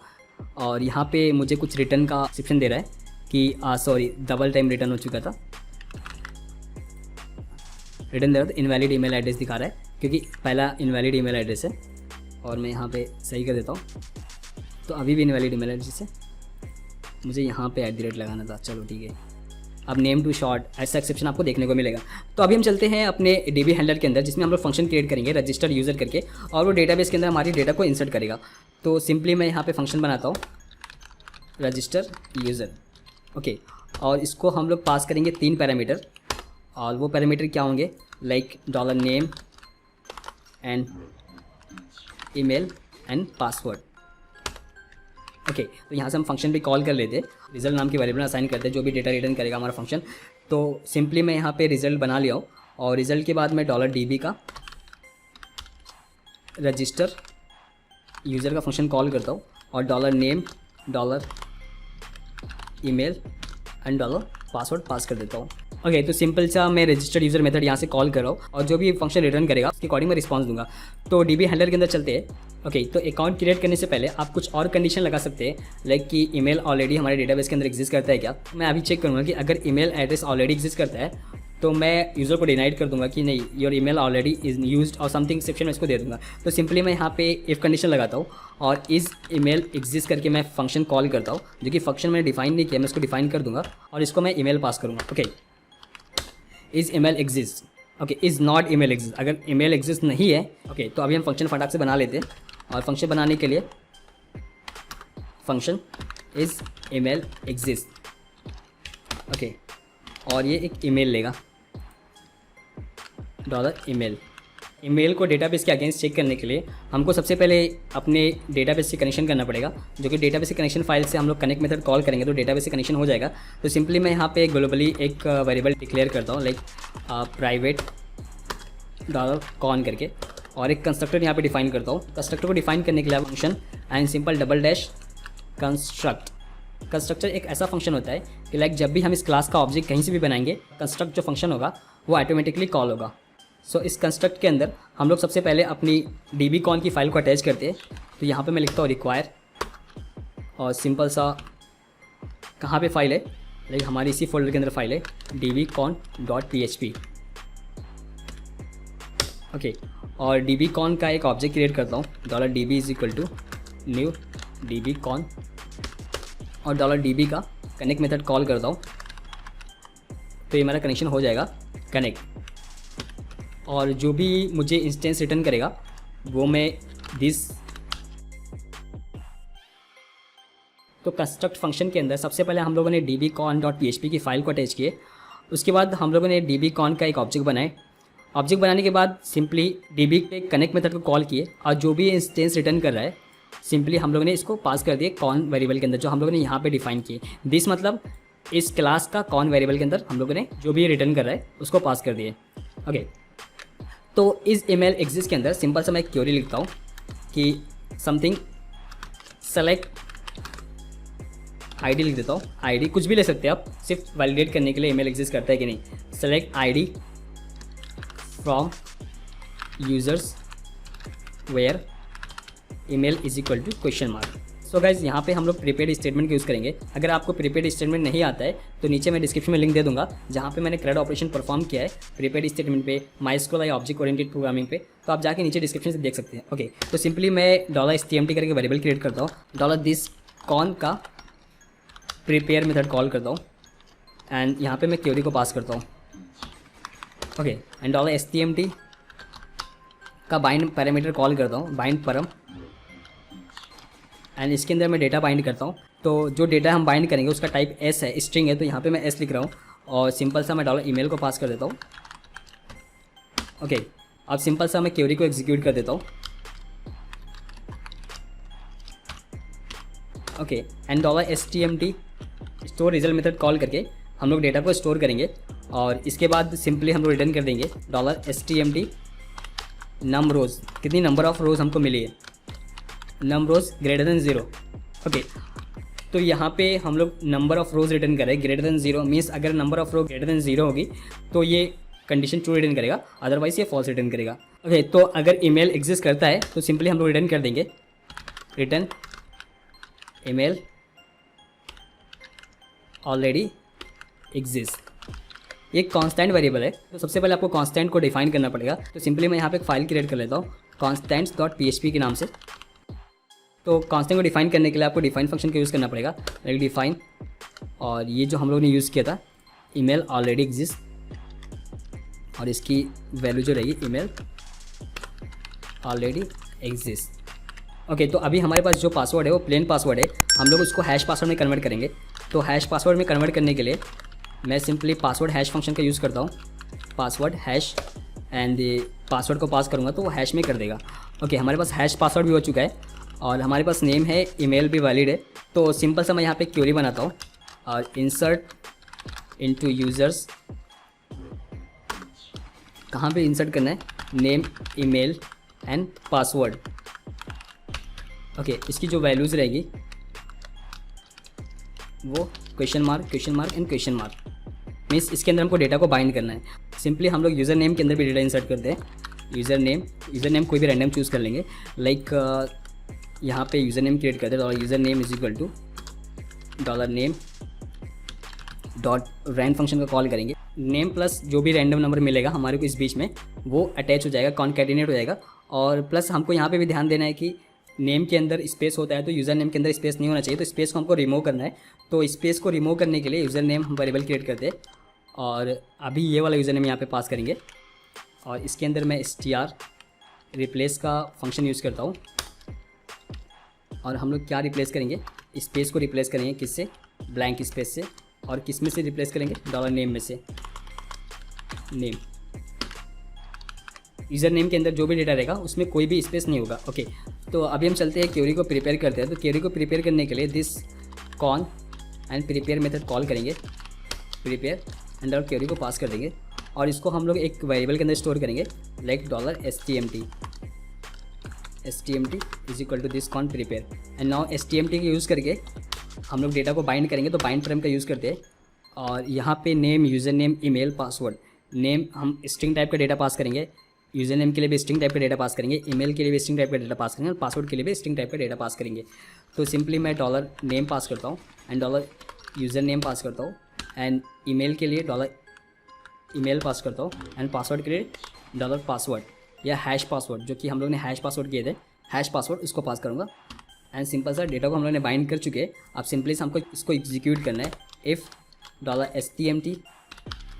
और यहाँ पे मुझे कुछ रिटर्न का एक्सेप्शन दे रहा है कि सॉरी डबल टाइम रिटर्न हो चुका था, रिटर्न दे रहा था इनवैलिड ईमेल एड्रेस दिखा रहा है क्योंकि पहला इनवैलिड ईमेल एड्रेस है। और मैं यहाँ पे सही कर देता हूँ, तो अभी भी इनवैलिड ईमेल एड्रेस है, मुझे यहाँ पे @ लगाना था। चलो ठीक है, अब नेम टू शॉर्ट ऐसा एक्सेप्शन आपको देखने को मिलेगा। तो अभी हम चलते हैं अपने DB हैंडलर के अंदर जिसमें हम लोग फंक्शन क्रिएट करेंगे रजिस्टर यूज़र करके, और वो डेटाबेस के अंदर हमारी डेटा को इंसर्ट करेगा। तो सिंपली मैं यहाँ पे फंक्शन बनाता हूँ रजिस्टर यूज़र। ओके, और इसको हम लोग पास करेंगे 3 पैरामीटर, और वो पैरामीटर क्या होंगे like $name and email and password. Okay, तो यहाँ से हम फंक्शन भी कॉल कर लेते हैं, रिजल्ट नाम की वेरिएबल असाइन करते हैं जो भी डेटा रिटर्न करेगा हमारा फंक्शन। तो सिंपली मैं यहाँ पे रिजल्ट बना लिया हूँ, और रिजल्ट के बाद मैं $db का रजिस्टर यूज़र का फंक्शन कॉल करता हूँ, और $नेम ईमेल एंड पासवर्ड पास कर देता हूँ। ओके, तो सिंपल सा मैं रजिस्टर्ड यूज़र मेथड यहाँ से कॉल कर रहा हूँ, और जो भी फंक्शन रिटर्न करेगा उसके अकॉर्डिंग मैं रिस्पांस दूंगा। तो DB हैंडलर के अंदर चलते हैं। ओके, तो अकाउंट क्रिएट करने से पहले आप कुछ और कंडीशन लगा सकते हैं, लाइक कि ईमेल ऑलरेडी हमारे डेटाबेस के अंदर एग्जिस्ट करता है क्या। मैं अभी चेक करूँगा कि अगर ईमेल एड्रेस ऑलरेडी एग्जिस्ट करता है तो मैं यूज़र को डिनाइड कर दूंगा कि नहीं your email already is used और समथिंग सेक्शन में इसको दे दूंगा। तो सिंपली मैं यहाँ पे इफ़ कंडीशन लगाता हूँ और इस ईमेल एग्जिस्ट करके मैं फंक्शन कॉल करता हूँ, जो कि फंक्शन मैंने डिफाइन नहीं किया, मैं इसको डिफाइन कर दूंगा और इसको मैं ईमेल पास करूँगा। Okay, is email exist. Okay, is not email exist, अगर ईमेल एग्जिस्ट नहीं है। ओके, तो अभी हम फंक्शन फटाक से बना लेते हैं, और फंक्शन बनाने के लिए function is email exist. Okay, और ये एक ईमेल लेगा, $email। ईमेल को डेटाबेस के अगेंस्ट चेक करने के लिए हमको सबसे पहले अपने डेटाबेस से कनेक्शन करना पड़ेगा, जो कि डेटाबेस से कनेक्शन फाइल से हम लोग कनेक्ट मेथड कॉल करेंगे तो डेटाबेस से कनेक्शन हो जाएगा। तो सिंपली मैं यहाँ पे ग्लोबली एक वेरिएबल डिक्लेयर करता हूँ, लाइक प्राइवेट $con करके, और एक कंस्ट्रक्टर यहाँ पे डिफाइन करता हूँ। कंस्ट्रक्टर को डिफाइन करने के लिए function and simple double dash construct. Constructor एक ऐसा फंक्शन होता है कि लाइक जब भी हम इस क्लास का ऑब्जेक्ट कहीं से भी बनाएंगे, कंस्ट्रक्ट जो फंक्शन होगा वो ऑटोमेटिकली कॉल होगा। सो इस कंस्ट्रक्ट के अंदर हम लोग सबसे पहले अपनी dbcon की फ़ाइल को अटैच करते हैं। तो यहाँ पे मैं लिखता हूँ रिक्वायर, और सिंपल सा कहाँ पे फाइल है, लाइक हमारी इसी फोल्डर के अंदर फाइल है dbcon.php। ओके, और dbcon का एक ऑब्जेक्ट क्रिएट करता हूँ, $db = न्यू dbcon, और $db का कनेक्ट मेथड कॉल करता हूँ। तो ये मेरा कनेक्शन हो जाएगा कनेक्ट, और जो भी मुझे इंस्टेंस रिटर्न करेगा वो मैं दिस। तो कंस्ट्रक्ट फंक्शन के अंदर सबसे पहले हम लोगों ने dbcon.php की फ़ाइल को अटैच किए। उसके बाद हम लोगों ने dbcon का एक ऑब्जेक्ट बनाए। ऑब्जेक्ट बनाने के बाद सिंपली db के कनेक्ट मेथड को कॉल किए, और जो भी इंस्टेंस रिटर्न कर रहा है सिंपली हम लोगों ने इसको पास कर दिए कॉन वेरिएबल के अंदर, जो हम लोगों ने यहाँ पे डिफाइन किए। दिस मतलब इस क्लास का कॉन वेरिएबल के अंदर हम लोगों ने जो भी रिटर्न कर रहा है उसको पास कर दिए। ओके, तो इस ईमेल एग्जिस्ट के अंदर सिंपल सा मैं एक क्वेरी लिखता हूँ कि समथिंग सेलेक्ट आईडी लिख देता हूँ। आईडी कुछ भी ले सकते हैं आप, सिर्फ वैलिडेट करने के लिए ईमेल एग्जिस्ट करता है कि नहीं। Select ID from users where email =? So guys यहाँ पे हम लोग प्रीपेड स्टेटमेंट का यूज़ करेंगे। अगर आपको प्रीपेड स्टेटमेंट नहीं आता है तो नीचे मैं डिस्क्रिप्शन में लिंक दे दूंगा, जहाँ पे मैंने CRUD ऑपरेशन परफॉर्म किया है प्रीपेड स्टेटमेंट पे, MySQL या ऑब्जेक्ट ओरिएंटेड प्रोग्रामिंग पे, तो आप जाके नीचे डिस्क्रिप्शन से देख सकते हैं। ओके, तो सिंपली मैं $stmt करके वेरिएबल क्रिएट करता हूँ, $this_con का प्रीपेयर मेथड कॉल करता हूँ, एंड यहाँ पर मैं क्वेरी को पास करता हूँ। ओके, एंड $stmt का बाइंड पैरामीटर कॉल करता हूँ, बाइंड परम, एंड इसके अंदर मैं डेटा बाइंड करता हूँ। तो जो डेटा हम बाइंड करेंगे उसका टाइप एस है, स्ट्रिंग है, तो यहाँ पे मैं एस लिख रहा हूँ, और सिंपल सा मैं $email को पास कर देता हूँ। ओके, अब सिंपल सा मैं क्वेरी को एग्जीक्यूट कर देता हूँ। Okay, and $stmt store result method call करके हम लोग डेटा को स्टोर करेंगे, और इसके बाद सिंपली हम लोग रिटर्न कर देंगे $stmt num rows, कितनी नंबर ऑफ़ रोज़ हमको मिली है, num rows > 0। ओके, तो यहाँ पे हम लोग नंबर ऑफ़ रोज़ रिटर्न कर रहे हैं >0, मीन्स अगर नंबर ऑफ़ रो >0 होगी तो ये कंडीशन ट्रू रिटर्न करेगा, अदरवाइज ये फॉल्स रिटर्न करेगा। ओके, तो अगर ईमेल एग्जिस्ट करता है तो सिंपली हम लोग रिटर्न कर देंगे रिटर्न ईमेल ऑलरेडी एग्जिस्ट। ये कांस्टेंट वेरिएबल है, तो सबसे पहले आपको कांस्टेंट को डिफाइन करना पड़ेगा। तो सिंपली मैं यहाँ पे एक फाइल क्रिएट कर लेता हूँ constants.php के नाम से। तो कांस्टेंट को डिफाइन करने के लिए आपको डिफाइन फंक्शन का यूज़ करना पड़ेगा, लाइक डिफाइन, और ये जो हम लोग ने यूज़ किया था ईमेल ऑलरेडी एग्जिस्ट, और इसकी वैल्यू जो रहेगी ईमेल ऑलरेडी एग्जिस्ट। ओके, तो अभी हमारे पास जो पासवर्ड है वो प्लेन पासवर्ड है, हम लोग उसको हैश पासवर्ड में कन्वर्ट करेंगे। तो हैश पासवर्ड में कन्वर्ट करने के लिए मैं सिंपली पासवर्ड हैश फंक्शन का यूज़ करता हूँ, पासवर्ड हैश, एंड पासवर्ड को पास करूँगा तो वो हैश में कर देगा। ओके, हमारे पास हैश पासवर्ड भी हो चुका है, और हमारे पास नेम है, ईमेल भी वैलिड है। तो सिंपल सा मैं यहाँ पे क्वेरी बनाता हूँ, और इंसर्ट इनटू यूज़र्स, कहाँ पे इंसर्ट करना है, name, email and password. Okay, इसकी जो वैल्यूज़ रहेगी वो question mark and question mark, means इसके अंदर हमको डेटा को बाइंड करना है। सिंपली हम लोग यूज़र नेम के अंदर भी डेटा इंसर्ट करते हैं। यूज़र नेम कोई भी रैंडम चूज़ कर लेंगे, लाइक यहाँ पे यूज़र नेम क्रिएट करते हैं, और user name $name dot rand function का कॉल करेंगे। नेम प्लस जो भी रैंडम नंबर मिलेगा हमारे को इस बीच में वो अटैच हो जाएगा, कॉन्कैटिनेट हो जाएगा। और प्लस हमको यहाँ पे भी ध्यान देना है कि नेम के अंदर स्पेस होता है तो यूज़र नेम के अंदर स्पेस नहीं होना चाहिए, तो स्पेस को हमको रिमूव करना है। तो स्पेस को रिमूव करने के लिए यूज़र नेम हम वेरिएबल क्रिएट करते हैं, और अभी ये वाला यूज़र नेम यहाँ पे पास करेंगे, और इसके अंदर मैं str रिप्लेस का फंक्शन यूज़ करता हूँ। और हम लोग क्या रिप्लेस करेंगे, स्पेस को रिप्लेस करेंगे किससे, ब्लैंक स्पेस से, और किस में से रिप्लेस करेंगे, डॉलर नेम में से, नेम। यूज़र नेम के अंदर जो भी डेटा रहेगा उसमें कोई भी स्पेस नहीं होगा। ओके, तो अभी हम चलते हैं क्वेरी को प्रिपेयर करते हैं। तो क्वेरी को प्रिपेयर करने के लिए this con and prepare method call करेंगे, प्रिपेयर एंड और क्वेरी को पास कर देंगे, और इसको हम लोग एक वेरिएबल के अंदर स्टोर करेंगे like $stmt is equal to this con prepare. And now stmt का यूज़ करके हम लोग डेटा को बाइंड करेंगे। तो बाइंड फ्रेम का यूज़ करते हैं, और यहाँ पे name, user name, email, password. Name हम स्ट्रिंग टाइप का डेटा पास करेंगे, यूज़र नेम के लिए भी स्ट्रिंग टाइप का डेटा पास करेंगे, ईमेल के लिए भी स्ट्रिंग टाइप का डेटा पास करेंगे, और पासवर्ड के लिए भी स्ट्रिंग टाइप का डेटा पास करेंगे। तो सिंपली मैं डॉलर नेम पास करता हूँ एंड डॉलर यूज़र नेम पास करता हूँ, एंड ईमेल के लिए डॉलर ईमेल पास करता हूँ, एंड पासवर्ड के लिए डॉलर पासवर्ड या हैश पासवर्ड, जो कि हम लोग ने हैश पासवर्ड किए थे, हैश पासवर्ड इसको पास करूँगा। एंड सिंपल सा डेटा को हम लोग ने बाइंड कर चुके हैं। अब सिंपली से हमको इसको एग्जीक्यूट करना है। इफ़ $stmt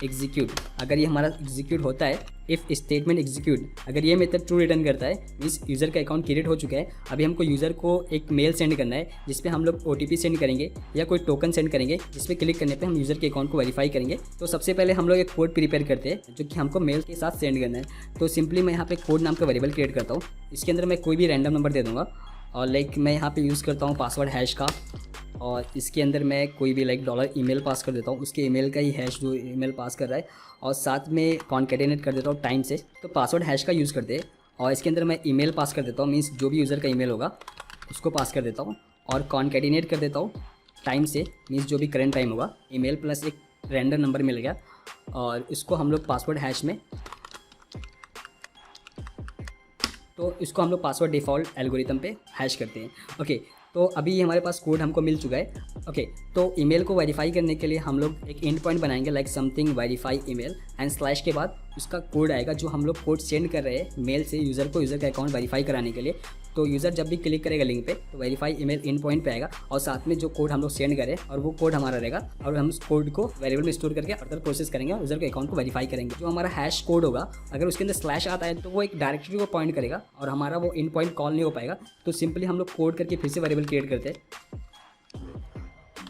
एग्जीक्यूट, अगर ये हमारा एग्जीक्यूट होता है, इफ़ स्टेटमेंट एग्जीक्यूट, अगर ये मेथड ट्रू रिटर्न करता है, मीन्स यूज़र का अकाउंट क्रिएट हो चुका है। अभी हमको यूज़र को एक मेल सेंड करना है जिसपे हम लोग OTP सेंड करेंगे या कोई टोकन सेंड करेंगे, जिसपे क्लिक करने पे हम यूज़र के अकाउंट को वेरीफाई करेंगे। तो सबसे पहले हम लोग एक कोड प्रिपेयर करते हैं जो कि हमको मेल के साथ सेंड करना है। तो सिंपली मैं यहाँ पे कोड नाम का वेरिएबल क्रिएट करता हूँ। इसके अंदर मैं कोई भी रैंडम नंबर दे दूँगा, और लाइक मैं यहाँ पे यूज़ करता हूँ पासवर्ड हैश का, और इसके अंदर मैं कोई भी लाइक डॉलर ईमेल पास कर देता हूँ, उसके ईमेल का ही हैश जो ईमेल पास कर रहा है, और साथ में कॉन्केटेनेट कर देता हूँ टाइम से। तो पासवर्ड हैश का यूज़ करते हैं, और इसके अंदर मैं ईमेल पास कर देता हूँ, मीन्स जो भी यूज़र का ईमेल होगा उसको पास कर देता हूँ, और कॉन्केटेनेट कर देता हूँ टाइम से, मीन्स जो भी करंट टाइम होगा, ईमेल प्लस एक रैंडम नंबर मिल गया, और इसको हम लोग पासवर्ड हैश में, तो इसको हम लोग पासवर्ड डिफ़ॉल्ट एल्गोरिथम पे हैश करते हैं। ओके, तो अभी ये हमारे पास कोड हमको मिल चुका है। ओके, तो ईमेल को वेरीफाई करने के लिए हम लोग एक एंड पॉइंट बनाएंगे like something verify email, and slash के बाद उसका कोड आएगा जो हम लोग कोड सेंड कर रहे हैं मेल से यूज़र को, यूज़र का अकाउंट वेरीफाई कराने के लिए। तो यूज़र जब भी क्लिक करेगा लिंक पे तो वेरीफाई ईमेल एंड पॉइंट पे आएगा, और साथ में जो कोड हम लोग सेंड करें और वो कोड हमारा रहेगा, और हम उस कोड को वेरिएबल में स्टोर करके फर्दर प्रोसेस करेंगे और यूज़र के अकाउंट को वेरीफाई करेंगे। जो हमारा हैश कोड होगा, अगर उसके अंदर स्लैश आता है तो वो एक डायरेक्टरी को पॉइंट करेगा, और हमारा वो एंड पॉइंट कॉल नहीं हो पाएगा। तो सिंपली हम लोग कोड करके फिर से वेरिएबल क्रिएट करते हैं,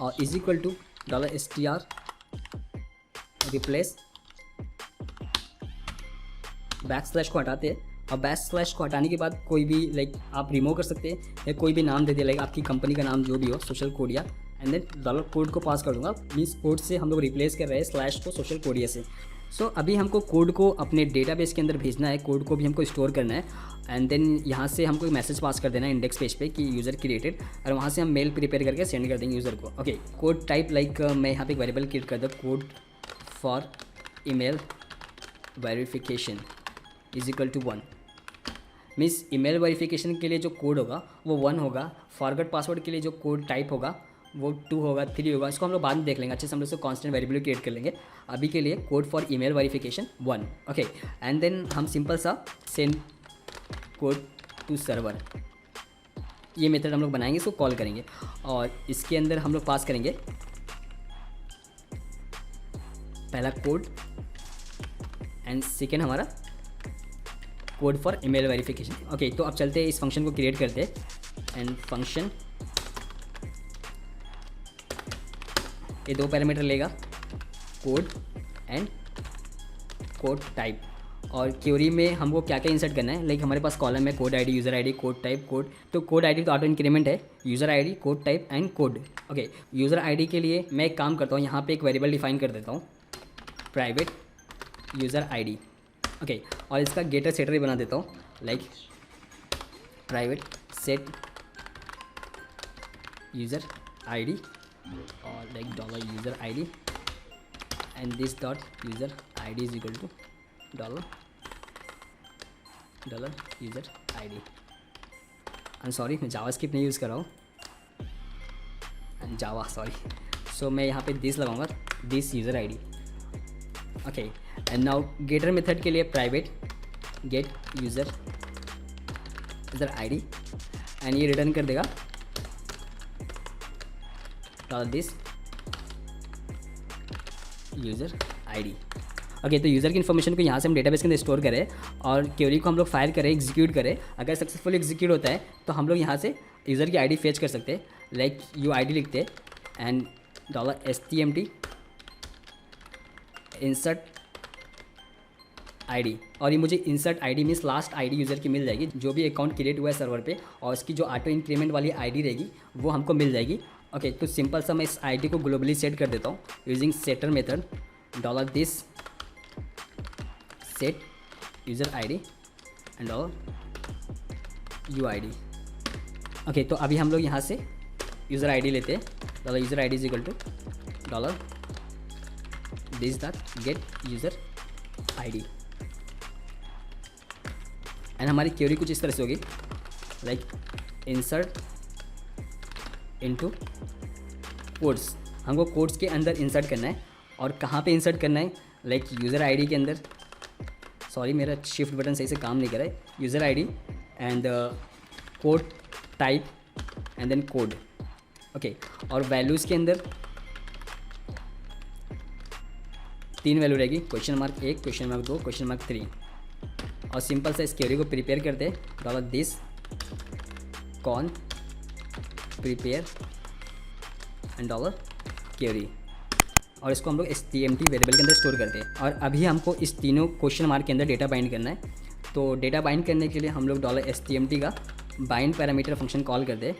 और is equal to $str replace, backslash को हटाते हैं, और बैक स्लैश को हटाने के बाद कोई भी लाइक आप रिमूव कर सकते हैं, या कोई भी नाम दे दिया लाइक आपकी कंपनी का नाम जो भी हो, सोशल कोडिया, एंड देन डॉलर कोड को पास कर दूंगा। मीन्स कोड से हम लोग रिप्लेस कर रहे हैं स्लैश को सोशल कोडिया से। सो अभी हमको कोड को अपने डेटाबेस के अंदर भेजना है, कोड को भी हमको स्टोर करना है, एंड देन यहाँ से हमको एक मैसेज पास कर देना है इंडेक्स पेज पे कि यूज़र क्रिएटेड, और वहाँ से हम मेल प्रिपेयर करके सेंड कर देंगे यूज़र को। ओके, कोड टाइप लाइक मैं यहाँ पे एक वेरिएबल क्रिएट कर दूँ, code for email verification is equal to 1। Means email verification के लिए जो कोड होगा वो 1 होगा, फॉरगेट पासवर्ड के लिए जो कोड टाइप होगा वो 2 होगा, 3 होगा। इसको हम लोग बाद में देख लेंगे, अच्छे से हम लोग इसको कांस्टेंट वेरिएबल क्रिएट कर लेंगे। अभी के लिए code for email verification 1। Okay, and then हम सिंपल सा सेंड कोड टू सर्वर, ये मेथड हम लोग बनाएंगे, इसको कॉल करेंगे, और इसके अंदर हम लोग पास करेंगे पहला कोड, एंड सेकेंड हमारा code for email verification. Okay, तो अब चलते हैं इस फंक्शन को क्रिएट करते हैं, एंड फंक्शन ये 2 पैरामीटर लेगा, कोड एंड कोड टाइप, और क्वेरी में हमको क्या क्या इंसर्ट करना है, लाइक हमारे पास कॉलम है code ID, user ID, code type, code. तो कोड आईडी तो ऑटो इंक्रीमेंट है, user ID, code type and code. Okay, user ID के लिए मैं एक काम करता हूँ, यहाँ पे एक वेरिएबल डिफाइन कर देता हूँ, प्राइवेट यूज़र आईडी। ओके, और इसका गेटर सेटर भी बना देता हूँ, like private set user ID, और like dollar user ID, and this dot user ID is equal to dollar user ID. I am sorry, मैं जावास्क्रिप्ट नहीं यूज़ कर रहा हूँ, जावा सॉरी। सो मैं यहाँ पे दिस लगाऊंगा, this user ID. Okay, and now getter method के लिए private get user ID, and ये रिटर्न कर देगा दिस यूज़र आईडी। ओके, तो यूज़र की इन्फॉर्मेशन को यहाँ से हम डेटाबेस के अंदर स्टोर करें, और क्वेरी को हम लोग फायर करें, एग्जीक्यूट करें। अगर सक्सेसफुल एग्जीक्यूट होता है तो हम लोग यहाँ से यूज़र की आईडी फेच कर सकते हैं। लाइक UID लिखते हैं एंड $STMT इंसर्ट ID, और ये मुझे insert ID means last ID user की मिल जाएगी, जो भी अकाउंट क्रिएट हुआ है सर्वर पे, और इसकी जो ऑटो इंक्रीमेंट वाली ID रहेगी वो हमको मिल जाएगी। ओके, तो सिंपल सा मैं इस ID को ग्लोबली सेट कर देता हूँ using setter method $this set user ID and UID। Okay, तो अभी हम लोग यहाँ से यूज़र ID लेते हैं, user ID is equal to $this get user ID and हमारी क्वेरी कुछ इस तरह से होगी, लाइक इंसर्ट इनटू कोड्स। हमको कोड्स के अंदर इंसर्ट करना है, और कहाँ पे इंसर्ट करना है, लाइक यूज़र ID के अंदर। सॉरी, मेरा शिफ्ट बटन सही से काम नहीं कर रहा है। User ID and code type and then code. Okay, और वैल्यूज़ के अंदर 3 वैल्यू रहेगी, $1, $2, $3। और सिंपल सा इस क्वेरी को प्रिपेयर करते हैं $this con prepare and query, और इसको हम लोग STMT वेरिएबल के अंदर स्टोर करते हैं। और अभी हमको इस तीनों क्वेश्चन मार्क के अंदर डेटा बाइंड करना है। तो डेटा बाइंड करने के लिए हम लोग $STMT का बाइंड पैरामीटर फंक्शन कॉल करते हैं,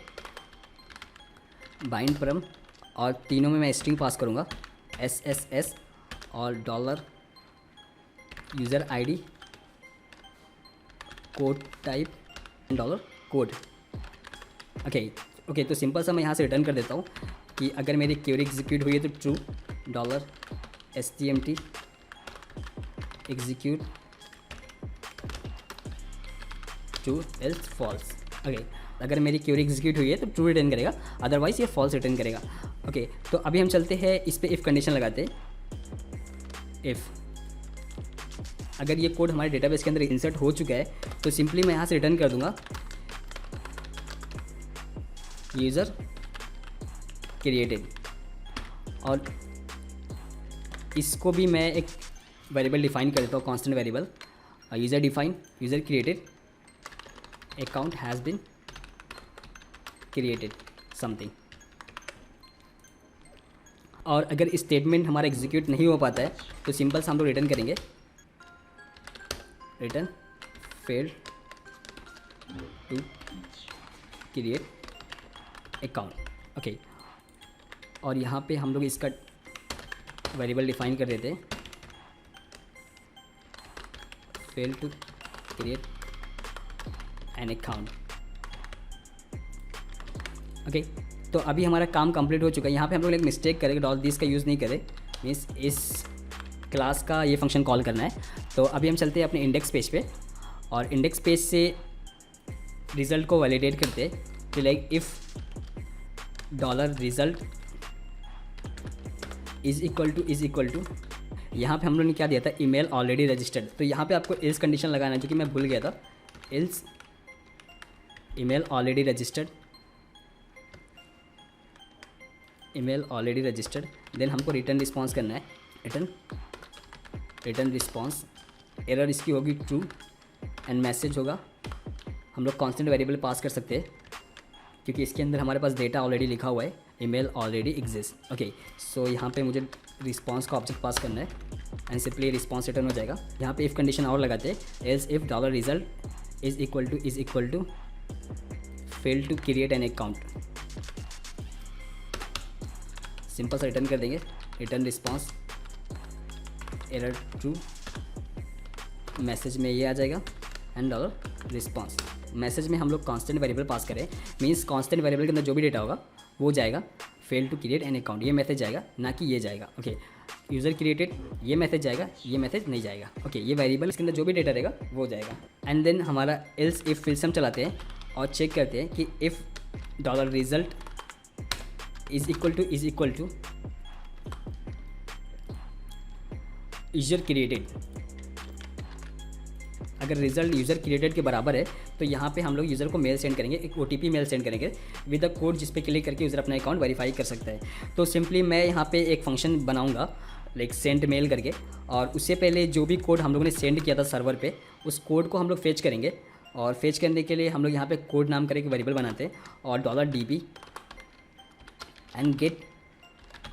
बाइंड परम, और तीनों में मैं स्ट्रिंग पास करूँगा SSS और $user ID code type code. Okay, तो सिंपल सा मैं यहाँ से रिटर्न कर देता हूँ कि अगर मेरी क्वेरी एग्जीक्यूट हुई है तो true, $STMT execute true else false. Okay, अगर मेरी क्वेरी एग्जीक्यूट हुई है तो ट्रू रिटर्न करेगा, अदरवाइज ये फॉल्स रिटर्न करेगा। ओके, तो अभी हम चलते हैं इस पे इफ़ कंडीशन लगाते हैं। इफ़ अगर ये कोड हमारे डेटाबेस के अंदर इंसर्ट हो चुका है तो सिंपली मैं यहाँ से रिटर्न कर दूंगा यूज़र क्रिएटेड, और इसको भी मैं एक वेरिएबल डिफाइन कर देता हूँ, constant variable user define user created account has been created something. और अगर स्टेटमेंट हमारा एग्जीक्यूट नहीं हो पाता है तो सिंपल से हम लोग रिटर्न करेंगे return failed to create account. Okay, और यहाँ पे हम लोग इसका वेरिएबल डिफाइन कर देते हैं fail to create an account. Okay, तो अभी हमारा काम कंप्लीट हो चुका है। यहाँ पे हम लोग एक मिस्टेक करेंगे, $this का यूज़ नहीं करें, मीन्स इस क्लास का ये फंक्शन कॉल करना है। तो अभी हम चलते हैं अपने इंडेक्स पेज पे, और इंडेक्स पेज से रिज़ल्ट को वैलिडेट करते हैं कि like if $result is equal to यहाँ पे हम लोगों ने क्या दिया था, ईमेल ऑलरेडी रजिस्टर्ड। तो यहाँ पे आपको एल्स कंडीशन लगाना है, जो कि मैं भूल गया था। Else email already registered, then हमको रिटर्न रिस्पॉन्स करना है, रिटर्न रिस्पॉन्स। एरर इसकी होगी ट्रू एंड मैसेज होगा, हम लोग कांस्टेंट वेरिएबल पास कर सकते हैं क्योंकि इसके अंदर हमारे पास डेटा ऑलरेडी लिखा हुआ है, ईमेल ऑलरेडी एग्जिस्ट। ओके, सो यहाँ पे मुझे रिस्पॉन्स का ऑब्जेक्ट पास करना है एंड सिंपली रिस्पॉन्स रिटर्न हो जाएगा। यहाँ पे इफ़ कंडीशन और लगाते हैं, else if $result is equal to fail to create an account. Simple सा रिटर्न कर देंगे, return response error true, message में ये आ जाएगा एंड रिस्पॉन्स। मैसेज में हम लोग कांस्टेंट वेरिएबल पास करें, मींस कांस्टेंट वेरिएबल के अंदर जो भी डेटा होगा वो जाएगा fail to create an account, ये मैसेज जाएगा, ना कि ये जाएगा। ओके, यूज़र क्रिएटेड ये मैसेज जाएगा, ये मैसेज नहीं जाएगा। ओके, ये वेरिएबल इसके अंदर जो भी डेटा रहेगा वो जाएगा। एंड देन हमारा एल्स इफ फिर से हम चलाते हैं और चेक करते हैं कि if $result is equal to user created. अगर रिजल्ट यूज़र क्रिएटेड के बराबर है तो यहाँ पे हम लोग यूज़र को मेल सेंड करेंगे, एक OTP मेल सेंड करेंगे विद द कोड, जिस पे क्लिक करके यूज़र अपना अकाउंट वेरीफाई कर सकता है। तो सिंपली मैं यहाँ पे एक फंक्शन बनाऊँगा लाइक सेंड मेल करके, और उससे पहले जो भी कोड हम लोगों ने सेंड किया था सर्वर पे, उस कोड को हम लोग फेच करेंगे। और फेच करने के लिए हम लोग यहाँ पे कोड नाम करके वेरिएबल बनाते हैं और $DB एंड गेट